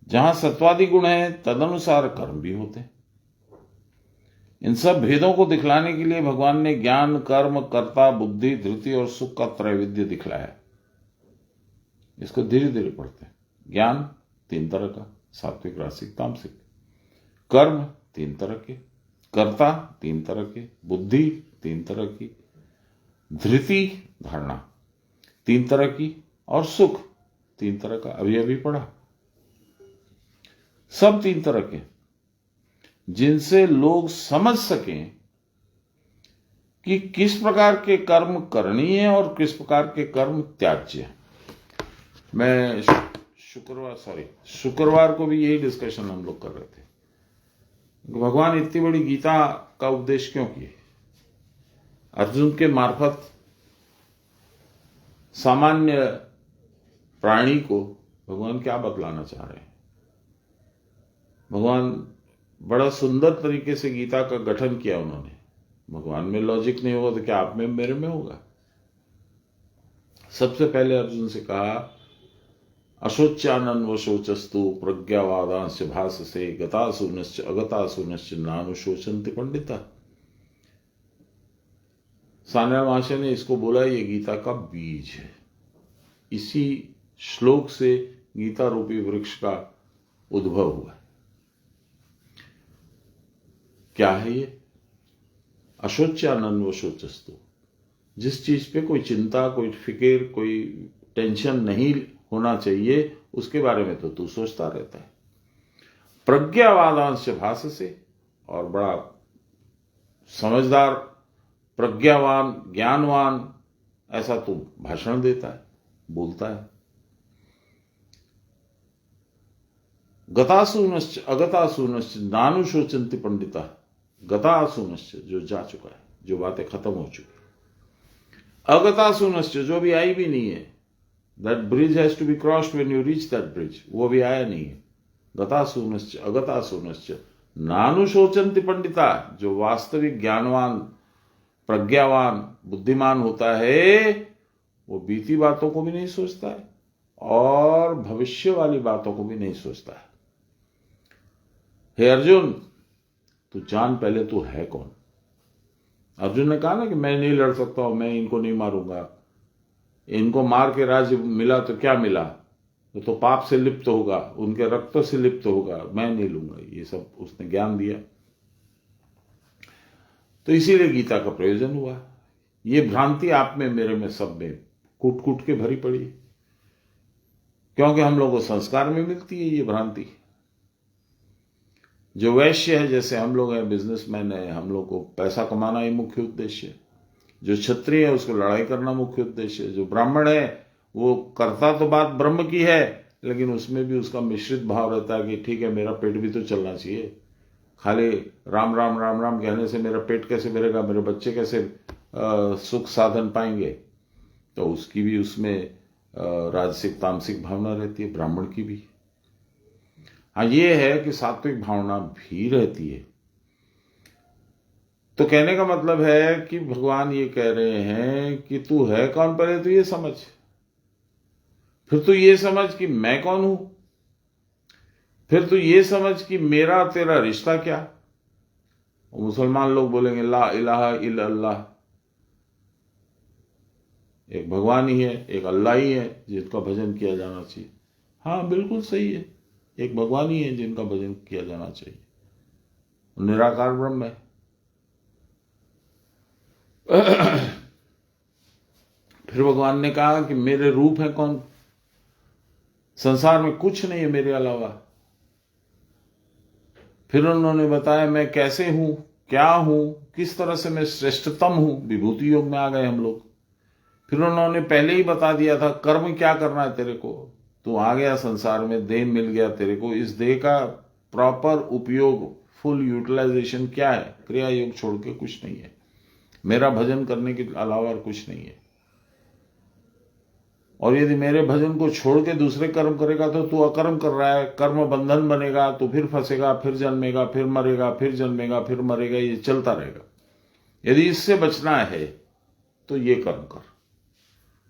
जहां सत्वादि गुण है तदनुसार कर्म भी होते हैं। इन सब भेदों को दिखलाने के लिए भगवान ने ज्ञान कर्म कर्ता बुद्धि धृति और सुख का त्रैविध्य दिखलाया। इसको धीरे धीरे पढ़ते हैं। ज्ञान 3 तरह का, सात्विक रासिक तामसिक। कर्म 3 तरह के, कर्ता 3 तरह के, बुद्धि 3 तरह की, धृति धारणा 3 तरह की, और सुख 3 तरह का। अभी अभी पढ़ा। सब 3 तरह के, जिनसे लोग समझ सकें कि किस प्रकार के कर्म करणीय है और किस प्रकार के कर्म त्याज्य है। मैं शुक्रवार को भी यही डिस्कशन हम लोग कर रहे थे। भगवान इतनी बड़ी गीता का उपदेश क्यों किए? अर्जुन के मार्फत सामान्य प्राणी को भगवान क्या बतलाना चाह रहे हैं? भगवान बड़ा सुंदर तरीके से गीता का गठन किया उन्होंने। भगवान में लॉजिक नहीं होगा तो क्या आप में मेरे में होगा? सबसे पहले अर्जुन से कहा अशोच्यानन व शोचस्तु प्रज्ञावादांश भाससे गतासूनश्च अगतासूनश्च नानुशोचन्ति पंडिता। सान्याल महाशय ने इसको बोला ये गीता का बीज है। इसी श्लोक से गीता रूपी वृक्ष का उद्भव हुआ। क्या है ये? अशोच्यानन व शोचस्तु, जिस चीज पे कोई चिंता, कोई फिक्र, कोई टेंशन नहीं होना चाहिए उसके बारे में तो तू सोचता रहता है। प्रज्ञावादांश भास से, और बड़ा समझदार, प्रज्ञावान, ज्ञानवान ऐसा तू भाषण देता है, बोलता है। गतासूनश्च अगतासूनश्च नानुशोचन्ति पंडिता। गतासूनश्च जो जा चुका है, जो बातें खत्म हो चुकी। अगतासूनश्च जो भी आई भी नहीं है, that bridge has to be crossed when you reach that bridge, वो भी आया नहीं है। गतासूनश्च अगतासूनश्च नानुशोचन्ति पंडिता, जो वास्तविक ज्ञानवान, प्रज्ञावान, बुद्धिमान होता है वो बीती बातों को भी नहीं सोचता है और भविष्य वाली बातों को भी नहीं सोचता है। हे अर्जुन, तू जान पहले तू है कौन। अर्जुन ने कहा ना कि मैं नहीं लड़ सकता हूं, मैं इनको नहीं मारूंगा, इनको मार के राज्य मिला तो क्या मिला, तो पाप से लिप्त होगा, उनके रक्त से लिप्त होगा, मैं नहीं लूंगा। ये सब उसने ज्ञान दिया। तो इसीलिए गीता का प्रयोजन हुआ। ये भ्रांति आप में, मेरे में, सब में कूट कूट के भरी पड़ी, क्योंकि हम लोगों को संस्कार में मिलती है ये भ्रांति। जो वैश्य है, जैसे हम लोग हैं, बिजनेसमैन है, हम लोग को पैसा कमाना ही मुख्य उद्देश्य है। जो क्षत्रिय है उसको लड़ाई करना मुख्य उद्देश्य है। जो ब्राह्मण है वो करता तो बात ब्रह्म की है, लेकिन उसमें भी उसका मिश्रित भाव रहता है कि ठीक है मेरा पेट भी तो चलना चाहिए। खाली राम राम राम राम कहने से मेरा पेट कैसे भरेगा, मेरे बच्चे कैसे सुख साधन पाएंगे? तो उसकी भी उसमें राजसिक तामसिक भावना रहती है, ब्राह्मण की भी। हाँ, ये है कि सात्विक भावना भी रहती है। तो कहने का मतलब है कि भगवान ये कह रहे हैं कि तू है कौन, पहले तो ये समझ, फिर तू ये समझ कि मैं कौन हूं, फिर तू ये समझ कि मेरा तेरा रिश्ता क्या। मुसलमान लोग बोलेंगे ला इलाहा इल्लल्लाह, एक भगवान ही है, एक अल्लाह ही है जिनका भजन किया जाना चाहिए। हाँ, बिल्कुल सही है, एक भगवान ही है जिनका भजन किया जाना चाहिए, निराकार ब्रह्म है। फिर भगवान ने कहा कि मेरे रूप है कौन, संसार में कुछ नहीं है मेरे अलावा। फिर उन्होंने बताया मैं कैसे हूं, क्या हूं, किस तरह से मैं श्रेष्ठतम हूं। विभूति योग में आ गए हम लोग। फिर उन्होंने पहले ही बता दिया था कर्म क्या करना है तेरे को। तू आ गया संसार में, देह मिल गया तेरे को, इस देह का प्रॉपर उपयोग, फुल यूटिलाइजेशन क्या है? क्रिया योग छोड़ के कुछ नहीं है, मेरा भजन करने के अलावा और कुछ नहीं है। और यदि मेरे भजन को छोड़ के दूसरे कर्म करेगा तो तू अकर्म कर रहा है, कर्म बंधन बनेगा, तो फिर फंसेगा, फिर जन्मेगा, फिर मरेगा, फिर जन्मेगा, फिर मरेगा, ये चलता रहेगा। यदि इससे बचना है तो ये कर्म कर।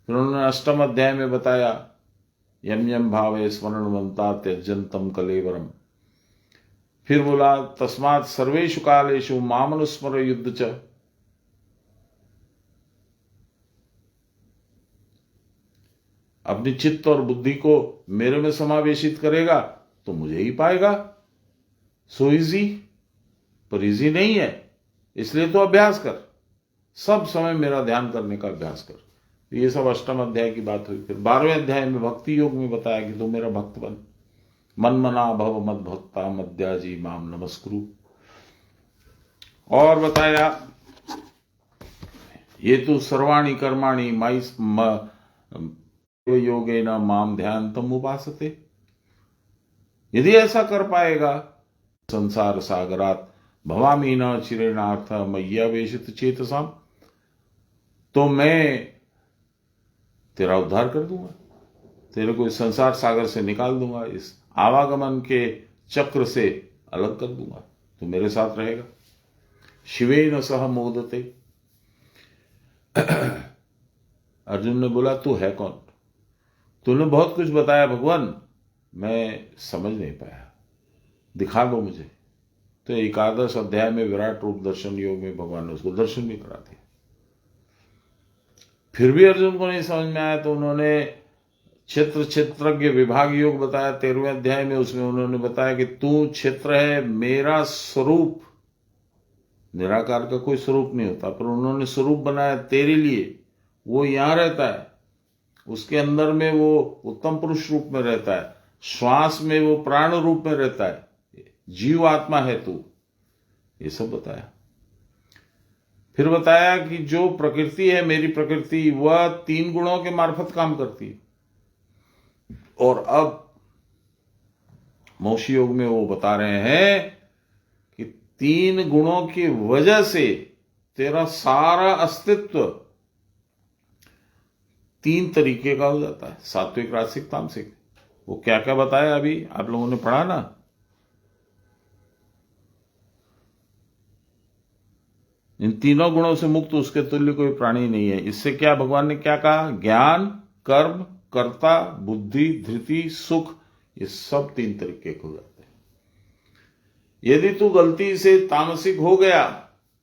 फिर उन्होंने अष्टम अध्याय में बताया यम यम भावे स्मरणवंता त्यजंतम कलेवरम। फिर बोला तस्मात् सर्वेषु कालेषु मामनुस्मर युद्ध च। अपनी चित्त और बुद्धि को मेरे में समावेशित करेगा तो मुझे ही पाएगा। सो इजी, पर इजी नहीं है, इसलिए तो अभ्यास कर, सब समय मेरा ध्यान करने का अभ्यास कर। ये सब अष्टम अध्याय की बात हुई। फिर 12वें अध्याय में भक्ति योग में बताया कि तू मेरा भक्त बन, मन मना भव मद भक्ता मद्याजी माम नमस्कुरु। और बताया ये तू सर्वाणी कर्माणि माई योगेन माम ध्यान तम उपासते। यदि ऐसा कर पाएगा संसार सागरात भवामी न चिरेणार्थ मय्यावेशित चेतसाम, तो मैं तेरा उद्धार कर दूंगा, तेरे को इस संसार सागर से निकाल दूंगा, इस आवागमन के चक्र से अलग कर दूंगा। तो मेरे साथ रहेगा। शिवेन सह मोदते। अर्जुन ने बोला तू है कौन? तूने बहुत कुछ बताया भगवान, मैं समझ नहीं पाया, दिखा दो मुझे। तो 11 अध्याय में विराट रूप दर्शन योग में भगवान ने उसको दर्शन भी करा दिया। फिर भी अर्जुन को नहीं समझ में आया तो उन्होंने क्षेत्रज्ञ विभाग योग बताया 13वें अध्याय में। उसमें उन्होंने बताया कि तू क्षेत्र है, मेरा स्वरूप। निराकार का कोई स्वरूप नहीं होता, पर उन्होंने स्वरूप बनाया तेरे लिए। वो यहां रहता है, उसके अंदर में वो उत्तम पुरुष रूप में रहता है, श्वास में वो प्राण रूप में रहता है, जीव आत्मा है तू। ये सब बताया। फिर बताया कि जो प्रकृति है, मेरी प्रकृति, वह 3 गुणों के मार्फत काम करती है। और अब मोक्ष योग में वो बता रहे हैं कि 3 गुणों की वजह से तेरा सारा अस्तित्व 3 तरीके का हो जाता है, सात्विक, राजसिक, तामसिक। वो क्या क्या बताया अभी आप लोगों ने पढ़ा ना। इन 3 गुणों से मुक्त उसके तुल्य कोई प्राणी नहीं है। इससे क्या भगवान ने क्या कहा? ज्ञान, कर्म, कर्ता, बुद्धि, धृति, सुख, ये सब 3 तरीके के हो जाते हैं। यदि तू गलती से तामसिक हो गया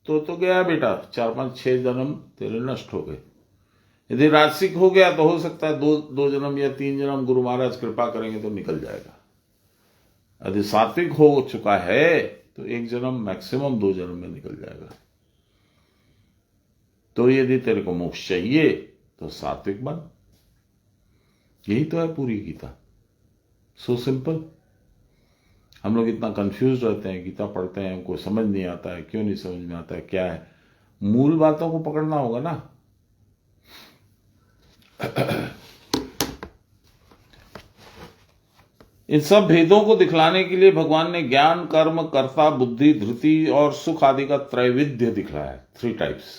तो गया बेटा, 4, 5, 6 जन्म तेरे नष्ट हो गए। यदि राजसिक हो गया तो हो सकता है 2 जन्म या 3 जन्म गुरु महाराज कृपा करेंगे तो निकल जाएगा। यदि सात्विक हो चुका है तो 1 जन्म, मैक्सिमम 2 जन्म में निकल जाएगा। तो यदि तेरे को मोक्ष चाहिए तो सात्विक बन। यही तो है पूरी गीता। So simple. हम लोग इतना कंफ्यूज रहते हैं, गीता पढ़ते हैं, हमको समझ नहीं आता है। क्यों नहीं समझ में आता है? क्या है? मूल बातों को पकड़ना होगा ना। इन सब भेदों को दिखलाने के लिए भगवान ने ज्ञान, कर्म, कर्ता, बुद्धि, धृति और सुख आदि का त्रैविध्य दिखलाया है, 3 टाइप्स,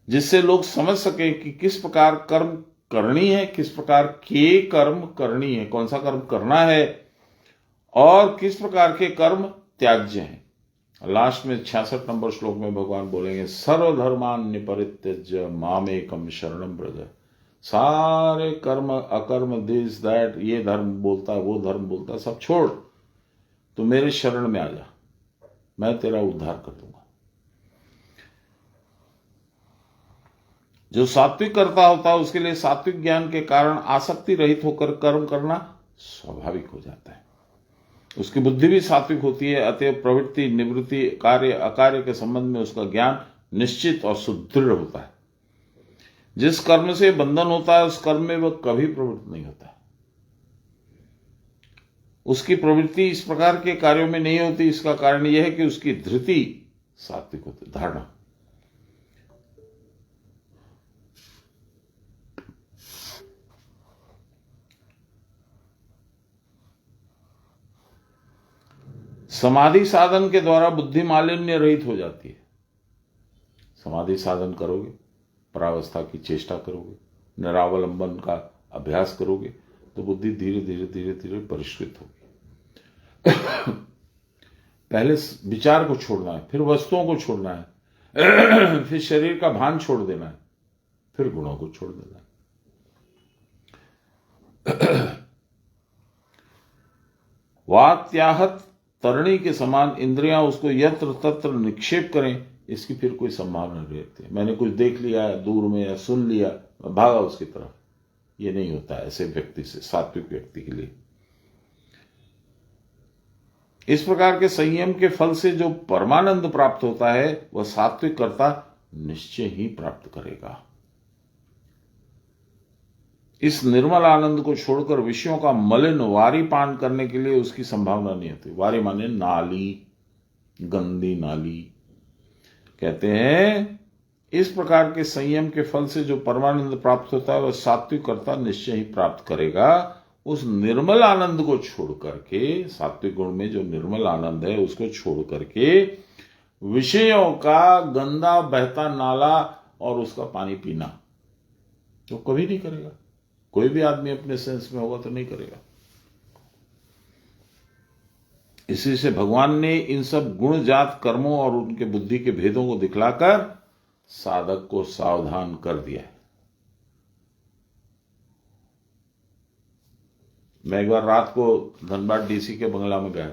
जिससे लोग समझ सके कि किस प्रकार कर्म करनी है, किस प्रकार के कर्म करनी है, कौन सा कर्म करना है और किस प्रकार के कर्म त्याज्य हैं। लास्ट में 66 नंबर श्लोक में भगवान बोलेंगे सर्वधर्मान्य परित्यज्य मामेकम शरणम व्रज। सारे कर्म, अकर्म, दिस दैट, ये धर्म बोलता है, वो धर्म बोलता है, सब छोड़, तो मेरे शरण में आ जा, मैं तेरा उद्धार कर दूंगा। जो सात्विक करता होता है उसके लिए सात्विक ज्ञान के कारण आसक्ति रहित होकर कर्म करना स्वाभाविक हो जाता है। उसकी बुद्धि भी सात्विक होती है, अतएव प्रवृत्ति, निवृत्ति, कार्य, अकार्य के संबंध में उसका ज्ञान निश्चित और सुदृढ़ होता है। जिस कर्म से बंधन होता है उस कर्म में वह कभी प्रवृत्त नहीं होता। उसकी प्रवृत्ति इस प्रकार के कार्यों में नहीं होती। इसका कारण यह है कि उसकी धृति सात्विक होती, धारणा। समाधि साधन के द्वारा बुद्धि मालिन्य रहित हो जाती है। समाधि साधन करोगे, परावस्था की चेष्टा करोगे, निरावलंबन का अभ्यास करोगे तो बुद्धि धीरे धीरे धीरे धीरे परिष्कृत होगी। पहले विचार को छोड़ना है, फिर वस्तुओं को छोड़ना है, फिर शरीर का भान छोड़ देना है, फिर गुणों को छोड़ देना है। वात्याहत तरणी के समान इंद्रियां उसको यत्र तत्र निक्षेप करें, इसकी फिर कोई संभावना नहीं रहती। मैंने कुछ देख लिया दूर में या सुन लिया, भागा उसकी तरफ, ये नहीं होता है ऐसे व्यक्ति से, सात्विक व्यक्ति के लिए। इस प्रकार के संयम के फल से जो परमानंद प्राप्त होता है वह सात्विक कर्ता निश्चय ही प्राप्त करेगा। इस निर्मल आनंद को छोड़कर विषयों का मलिन वारी पान करने के लिए उसकी संभावना नहीं होती। वारी माने नाली, गंदी नाली। कहते हैं इस प्रकार के संयम के फल से जो परमानंद प्राप्त होता है वह सात्विक कर्ता निश्चय ही प्राप्त करेगा। उस निर्मल आनंद को छोड़ करके, सात्विक गुण में जो निर्मल आनंद है उसको छोड़ करके विषयों का गंदा बहता नाला और उसका पानी पीना तो कभी नहीं करेगा। कोई भी आदमी अपने सेंस में होगा तो नहीं करेगा। इसी से भगवान ने इन सब गुणजात कर्मों और उनके बुद्धि के भेदों को दिखलाकर साधक को सावधान कर दिया है। मैं एक बार रात को धनबाद डीसी के बंगला में गया,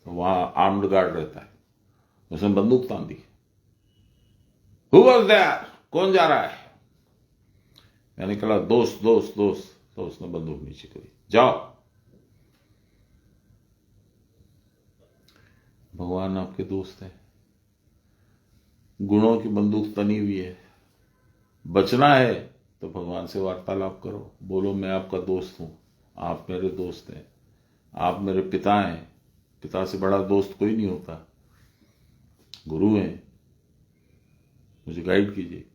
तो वहां आर्म्ड गार्ड रहता है, उसने बंदूक तान दी। Who was there? कौन जा रहा है? मैंने कहा दोस्त दोस्त दोस्त, तो उसने बंदूक नीचे करी, जाओ। भगवान आपके दोस्त है, गुणों की बंदूक तनी हुई है। बचना है तो भगवान से वार्तालाप करो, बोलो मैं आपका दोस्त हूं, आप मेरे दोस्त हैं, आप मेरे पिता हैं। पिता से बड़ा दोस्त कोई नहीं होता, गुरु हैं, मुझे गाइड कीजिए।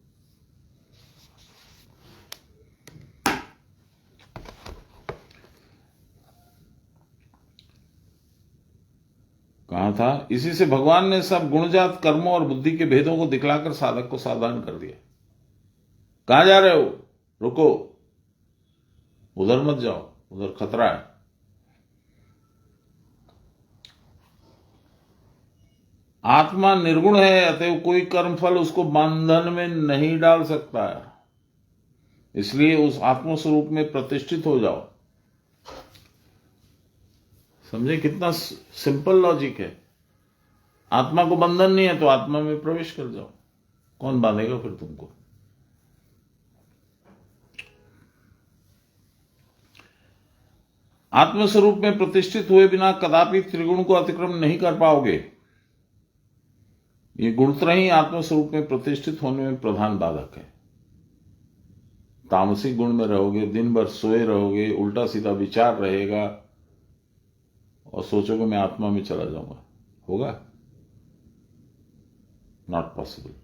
कहा था, इसी से भगवान ने सब गुणजात कर्मों और बुद्धि के भेदों को दिखलाकर साधक को सावधान कर दिया। कहां जा रहे हो? रुको, उधर मत जाओ, उधर खतरा है। आत्मा निर्गुण है, अतएव कोई कर्मफल उसको बंधन में नहीं डाल सकता है। इसलिए उस आत्मस्वरूप में प्रतिष्ठित हो जाओ। समझे कितना सिंपल लॉजिक है। आत्मा को बंधन नहीं है तो आत्मा में प्रवेश कर जाओ, कौन बांधेगा फिर तुमको। आत्मस्वरूप में प्रतिष्ठित हुए बिना कदापि त्रिगुण को अतिक्रमण नहीं कर पाओगे। ये गुणत्रय ही आत्मस्वरूप में प्रतिष्ठित होने में प्रधान बाधक है। तामसिक गुण में रहोगे, दिन भर सोए रहोगे, उल्टा सीधा विचार रहेगा और सोचोगे मैं आत्मा में चला जाऊंगा, होगा? Not possible.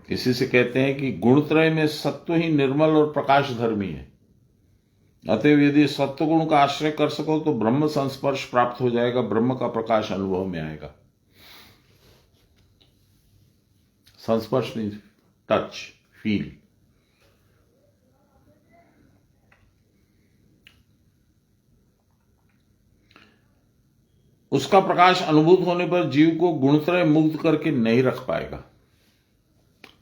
इसी से कहते हैं कि गुणत्रय में सत्व ही निर्मल और प्रकाश धर्मी है। अतएव यदि सत्व गुण का आश्रय कर सको तो ब्रह्म संस्पर्श प्राप्त हो जाएगा, ब्रह्म का प्रकाश अनुभव में आएगा। संस्पर्श नहीं, टच, फील। उसका प्रकाश अनुभूत होने पर जीव को गुणत्रय मुक्त करके नहीं रख पाएगा।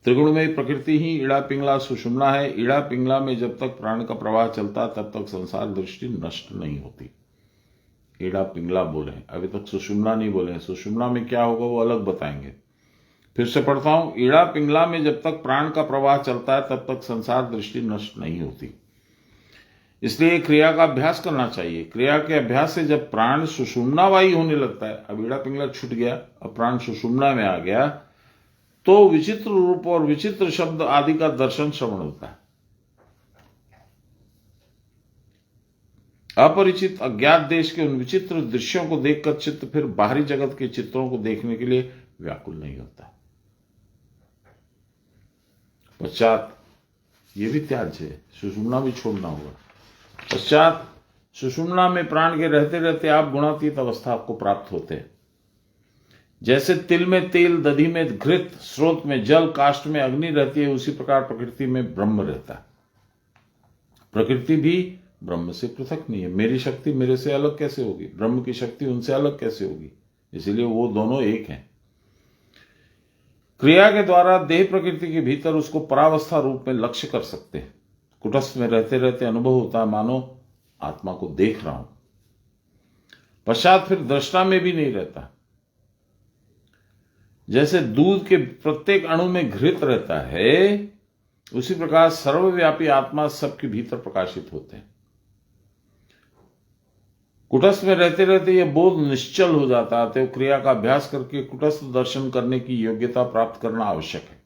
त्रिगुणमयी प्रकृति ही इड़ा पिंगला सुषुम्ना है। इड़ा पिंगला में जब तक प्राण का प्रवाह चलता तब तक संसार दृष्टि नष्ट नहीं होती। इड़ा पिंगला बोले, अभी तक सुषुम्ना नहीं बोले। सुषुम्ना में क्या होगा वो अलग बताएंगे। फिर से पढ़ता हूं, इड़ा पिंगला में जब तक प्राण का प्रवाह चलता है तब तक संसार दृष्टि नष्ट नहीं होती। इसलिए क्रिया का अभ्यास करना चाहिए। क्रिया के अभ्यास से जब प्राण सुषुम्नावाही होने लगता है, अब इड़ा पिंगला छूट गया, अब प्राण सुषुम्ना में आ गया, तो विचित्र रूप और विचित्र शब्द आदि का दर्शन श्रवण होता है। अपरिचित अज्ञात देश के उन विचित्र दृश्यों को देखकर चित्त फिर बाहरी जगत के चित्रों को देखने के लिए व्याकुल नहीं होता। पश्चात ये भी त्याज्य है, सुषुम्ना भी छोड़ना होगा। पश्चात सुषुम्ना में प्राण के रहते रहते आप गुणातीत अवस्था आपको प्राप्त होते हैं। जैसे तिल में तेल, दधी में घृत, स्रोत में जल, काष्ठ में अग्नि रहती है, उसी प्रकार प्रकृति में ब्रह्म रहता है। प्रकृति भी ब्रह्म से पृथक नहीं है। मेरी शक्ति मेरे से अलग कैसे होगी? ब्रह्म की शक्ति उनसे अलग कैसे होगी? इसीलिए वो दोनों एक हैं। क्रिया के द्वारा देह प्रकृति के भीतर उसको परावस्था रूप में लक्ष्य कर सकते हैं। कुटस्थ में रहते रहते अनुभव होता है मानो आत्मा को देख रहा हूं। पश्चात फिर दृष्टा में भी नहीं रहता। जैसे दूध के प्रत्येक अणु में घृत रहता है, उसी प्रकार सर्वव्यापी आत्मा सबके भीतर प्रकाशित होते हैं। कुटस्थ में रहते रहते यह बोध निश्चल हो जाता है, तो क्रिया का अभ्यास करके कुटस्थ दर्शन करने की योग्यता प्राप्त करना आवश्यक है।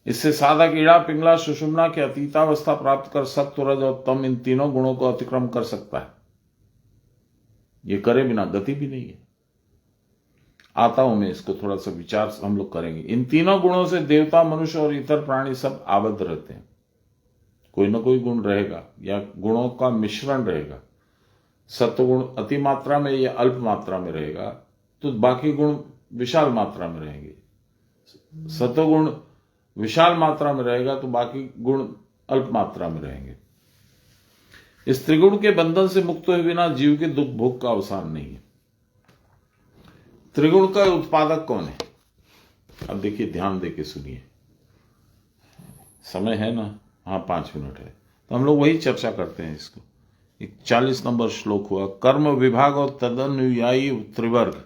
इससे साधक इड़ा पिंगला सुषुम्ना की अतीतावस्था प्राप्त कर सत्व, रज और तम इन तीनों गुणों को अतिक्रम कर सकता है। यह करे बिना गति भी नहीं है। आता हूं मैं, इसको थोड़ा सा विचार हम लोग करेंगे। इन तीनों गुणों से देवता, मनुष्य और इतर प्राणी सब आबद्ध रहते हैं। कोई ना कोई गुण रहेगा या गुणों का मिश्रण रहेगा। सत्वगुण अति मात्रा में या अल्प मात्रा में रहेगा तो बाकी गुण विशाल मात्रा में रहेंगे। सत्वगुण विशाल मात्रा में रहेगा तो बाकी गुण अल्प मात्रा में रहेंगे। इस त्रिगुण के बंधन से मुक्त हुए बिना जीव के दुख भोग का अवसान नहीं है। त्रिगुण का उत्पादक कौन है? अब देखिए, ध्यान देके सुनिए, समय है ना? हाँ, 5 मिनट है, तो हम लोग वही चर्चा करते हैं इसको। 40 नंबर श्लोक हुआ, कर्म विभाग और तदनुयायी त्रिवर्ग,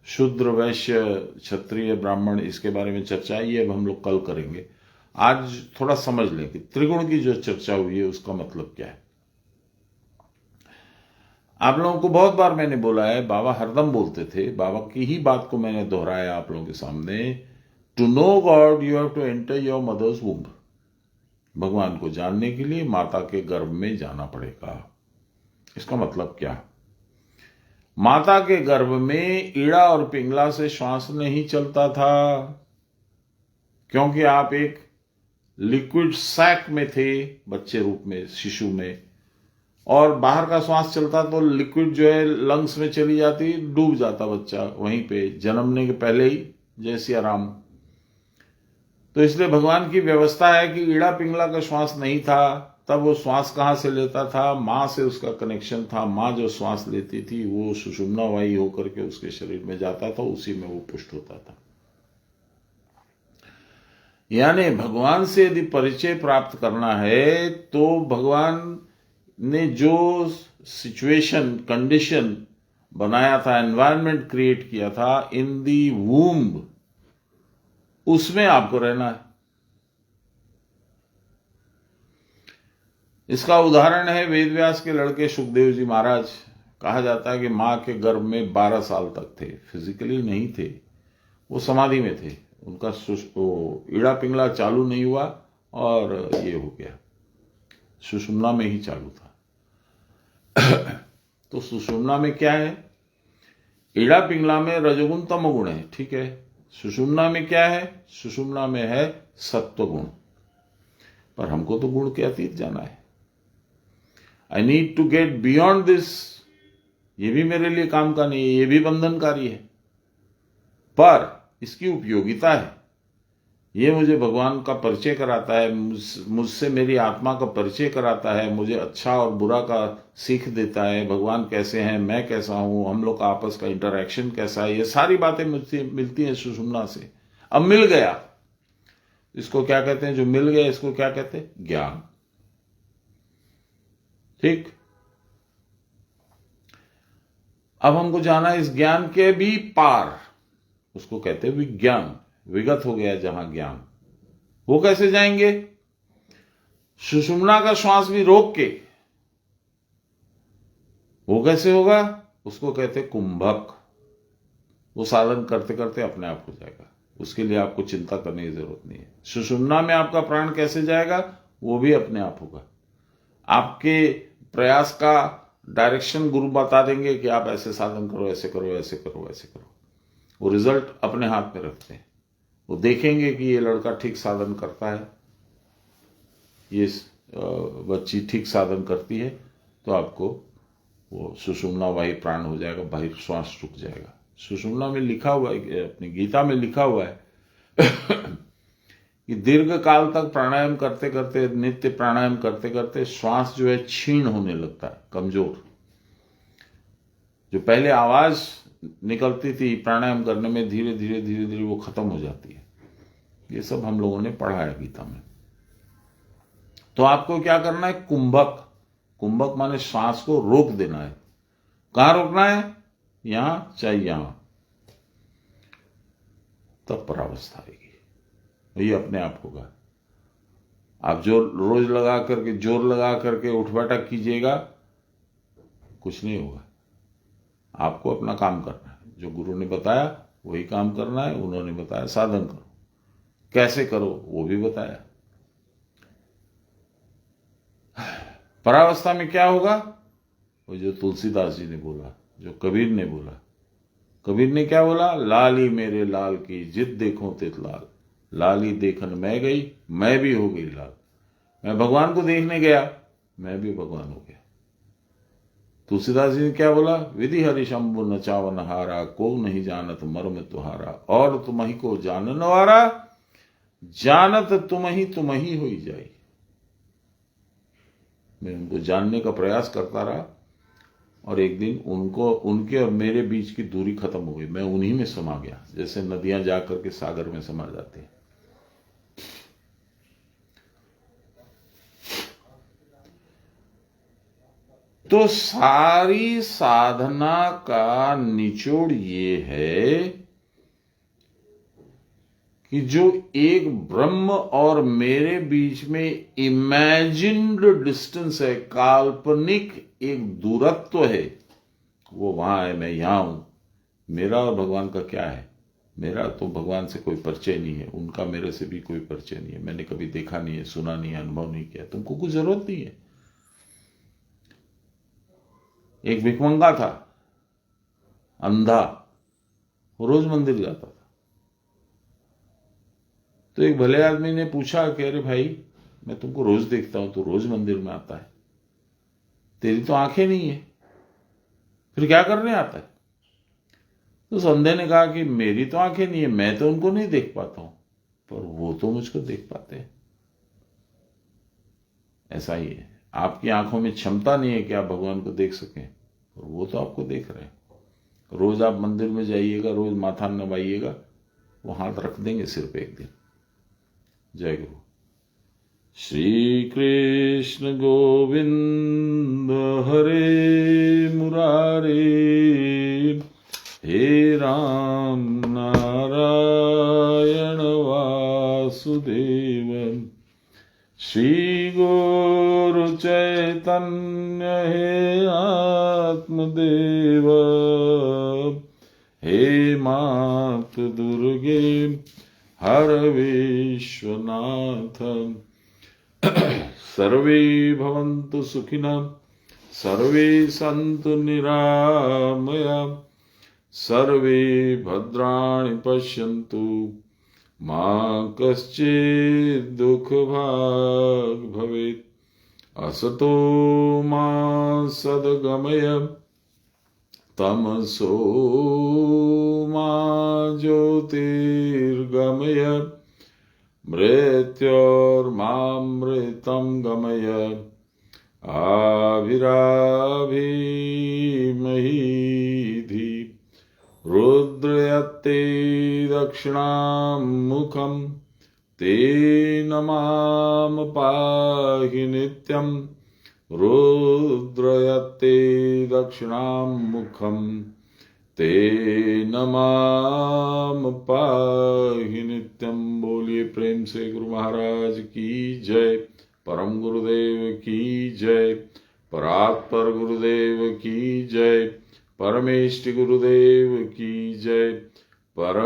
शूद्र वैश्य क्षत्रिय ब्राह्मण, इसके बारे में चर्चा है, ये अब हम लोग कल करेंगे। आज थोड़ा समझ लें कि त्रिगुण की जो चर्चा हुई है उसका मतलब क्या है। आप लोगों को बहुत बार मैंने बोला है, बाबा हरदम बोलते थे, बाबा की ही बात को मैंने दोहराया आप लोगों के सामने, to know God you have to enter your mother's womb. भगवान को जानने के लिए माता के गर्भ में जाना पड़ेगा। इसका मतलब क्या? माता के गर्भ में ईड़ा और पिंगला से श्वास नहीं चलता था, क्योंकि आप एक लिक्विड सैक में थे, बच्चे रूप में, शिशु में, और बाहर का श्वास चलता तो लिक्विड जो है लंग्स में चली जाती, डूब जाता बच्चा वहीं पे, जन्मने के पहले ही, जय सिया राम। तो इसलिए भगवान की व्यवस्था है कि ईड़ा पिंगला का श्वास नहीं था, तब वो श्वास कहां से लेता था? मां से उसका कनेक्शन था। मां जो श्वास लेती थी वो सुषुम्ना वायु होकर के उसके शरीर में जाता था, उसी में वो पुष्ट होता था। यानी भगवान से यदि परिचय प्राप्त करना है तो भगवान ने जो सिचुएशन, कंडीशन बनाया था, एनवायरनमेंट क्रिएट किया था इन दी वूम्ब, उसमें आपको रहना है। इसका उदाहरण है वेदव्यास के लड़के सुखदेव जी महाराज। कहा जाता है कि मां के गर्भ में 12 साल तक थे, फिजिकली नहीं थे, वो समाधि में थे। उनका ईड़ा पिंगला चालू नहीं हुआ और ये हो गया, सुषुम्ना में ही चालू था। तो सुषुम्ना में क्या है? ईड़ा पिंगला में रजोगुण तमोगुण है, ठीक है। सुषुम्ना में क्या है? सुषुम्ना में है सत्वगुण। पर हमको तो गुण के अतीत जाना है। I need to get beyond this. ये भी मेरे लिए काम का नहीं है, ये भी बंधनकारी है, पर इसकी उपयोगिता है। ये मुझे भगवान का परिचय कराता है, मुझसे मेरी आत्मा का परिचय कराता है, मुझे अच्छा और बुरा का सीख देता है, भगवान कैसे हैं, मैं कैसा हूं, हम लोग का आपस का इंटरेक्शन कैसा है, ये सारी बातें मिलती हैं सुषुम्ना से। अब मिल गया, इसको क्या कहते हैं? जो मिल गया इसको क्या कहते हैं? ज्ञान। ठीक। अब हमको जाना इस ज्ञान के भी पार, उसको कहते हैं विज्ञान। विगत हो गया जहां ज्ञान, वो कैसे जाएंगे? सुषुम्ना का श्वास भी रोक के। वो कैसे होगा? उसको कहते हैं कुंभक। वो साधन करते करते अपने आप हो जाएगा, उसके लिए आपको चिंता करने की जरूरत नहीं है। सुषुम्ना में आपका प्राण कैसे जाएगा? वो भी अपने आप होगा। आपके प्रयास का डायरेक्शन गुरु बता देंगे कि आप ऐसे साधन करो, ऐसे करो, ऐसे करो, ऐसे करो। वो रिजल्ट अपने हाथ में रखते हैं। वो देखेंगे कि ये लड़का ठीक साधन करता है, ये बच्ची ठीक साधन करती है, तो आपको वो सुषुम्ना वायु प्राण हो जाएगा, बाहर श्वास रुक जाएगा। सुषुम्ना में लिखा हुआ है, अपनी गीता में लिखा हुआ है कि दीर्घ काल तक प्राणायाम करते करते, नित्य प्राणायाम करते करते श्वास जो है क्षीण होने लगता है, कमजोर। जो पहले आवाज निकलती थी प्राणायाम करने में, धीरे धीरे धीरे धीरे वो खत्म हो जाती है। ये सब हम लोगों ने पढ़ा है गीता में। तो आपको क्या करना है? कुंभक। कुंभक माने श्वास को रोक देना है। कहां रोकना है? यहां चाहे यहां, तब परावस्था आएगी। ये अपने आप होगा। आप जो रोज लगा करके, जोर लगा करके उठ बैठक कीजिएगा, कुछ नहीं होगा। आपको अपना काम करना है, जो गुरु ने बताया वही काम करना है। उन्होंने बताया साधन करो, कैसे करो वो भी बताया। परावस्था में क्या होगा? वो जो तुलसीदास जी ने बोला, जो कबीर ने बोला। कबीर ने क्या बोला? लाली मेरे लाल की जिद देखो तित लाल, लाली देखन मैं गई, मैं भी हो गई लाल। मैं भगवान को देखने गया, मैं भी भगवान हो गया। तुलसीदास जी ने क्या बोला? विधि हरि शंभु नचावन हारा, को नहीं जानत मर्म तुहारा, और तुम ही को जानन वारा, जानत तुम ही होई जाई। मैं उनको जानने का प्रयास करता रहा और एक दिन उनके और मेरे बीच की दूरी खत्म हो गई। मैं उन्हीं में समा गया, जैसे नदियां जाकर के सागर में समा जाती हैं। तो सारी साधना का निचोड़ ये है कि जो एक ब्रह्म और मेरे बीच में इमेजिन्ड डिस्टेंस है, काल्पनिक एक दूरत्व है, वो वहां है, मैं यहां हूं। मेरा और भगवान का क्या है? मेरा तो भगवान से कोई परिचय नहीं है, उनका मेरे से भी कोई परिचय नहीं है। मैंने कभी देखा नहीं है, सुना नहीं है, अनुभव नहीं किया। तुमको कुछ जरूरत नहीं है। एक भिखमंगा था, अंधा, वो रोज मंदिर जाता था। तो एक भले आदमी ने पूछा कि अरे भाई, मैं तुमको रोज देखता हूं, तो रोज मंदिर में आता है, तेरी तो आंखें नहीं है, फिर क्या करने आता है? तो संध्या ने कहा कि मेरी तो आंखें नहीं है, मैं तो उनको नहीं देख पाता हूं, पर वो तो मुझको देख पाते हैं। ऐसा ही है, आपकी आंखों में क्षमता नहीं है कि आप भगवान को देख सकें, और वो तो आपको देख रहे हैं। रोज आप मंदिर में जाइएगा, रोज माथा नवाइएगा, वो हाथ रख देंगे सिर पे एक दिन। जय गुरु। श्री कृष्ण गोविंद हरे मुरारे, हे राम नारायण वासुदेव, श्री गुरु चैतन्य हे आत्मदेव, हे मात दुर्गे हर विश्वनाथ। सर्वे भवन्तु सुखिनः, सर्वे सन्तु निरामया, सर्वे भद्राणि पश्यन्तु, मा कश्चित् दुःखभाग् भवेत्। असतो मा सद्गमय, तमसो मा ज्योतिर्गमय, मृत्योर्मामृतं गमय, आविराविमहीधि। रुद्रयत्ते दक्षिणां मुखं, तेन मां पाहि नित्यं। रुद्रयत्ते दक्षिणां मुखं, तेन मां पाहि नित्यं। बोलिए प्रेम से गुरु महाराज की जय, परम गुरुदेव की जय, परात्पर गुरुदेव की जय, परमेष्टि गुरुदेव की जय, पर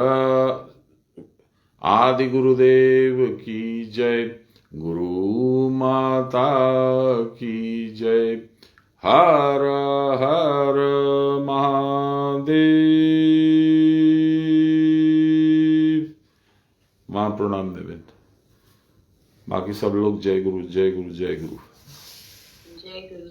आदि गुरुदेव की जय, गुरु माता की जय। हर हर महादेव। मां प्रणाम देवें। बाकी सब लोग जय गुरु जय गुरु जय गुरु। जय गुरु।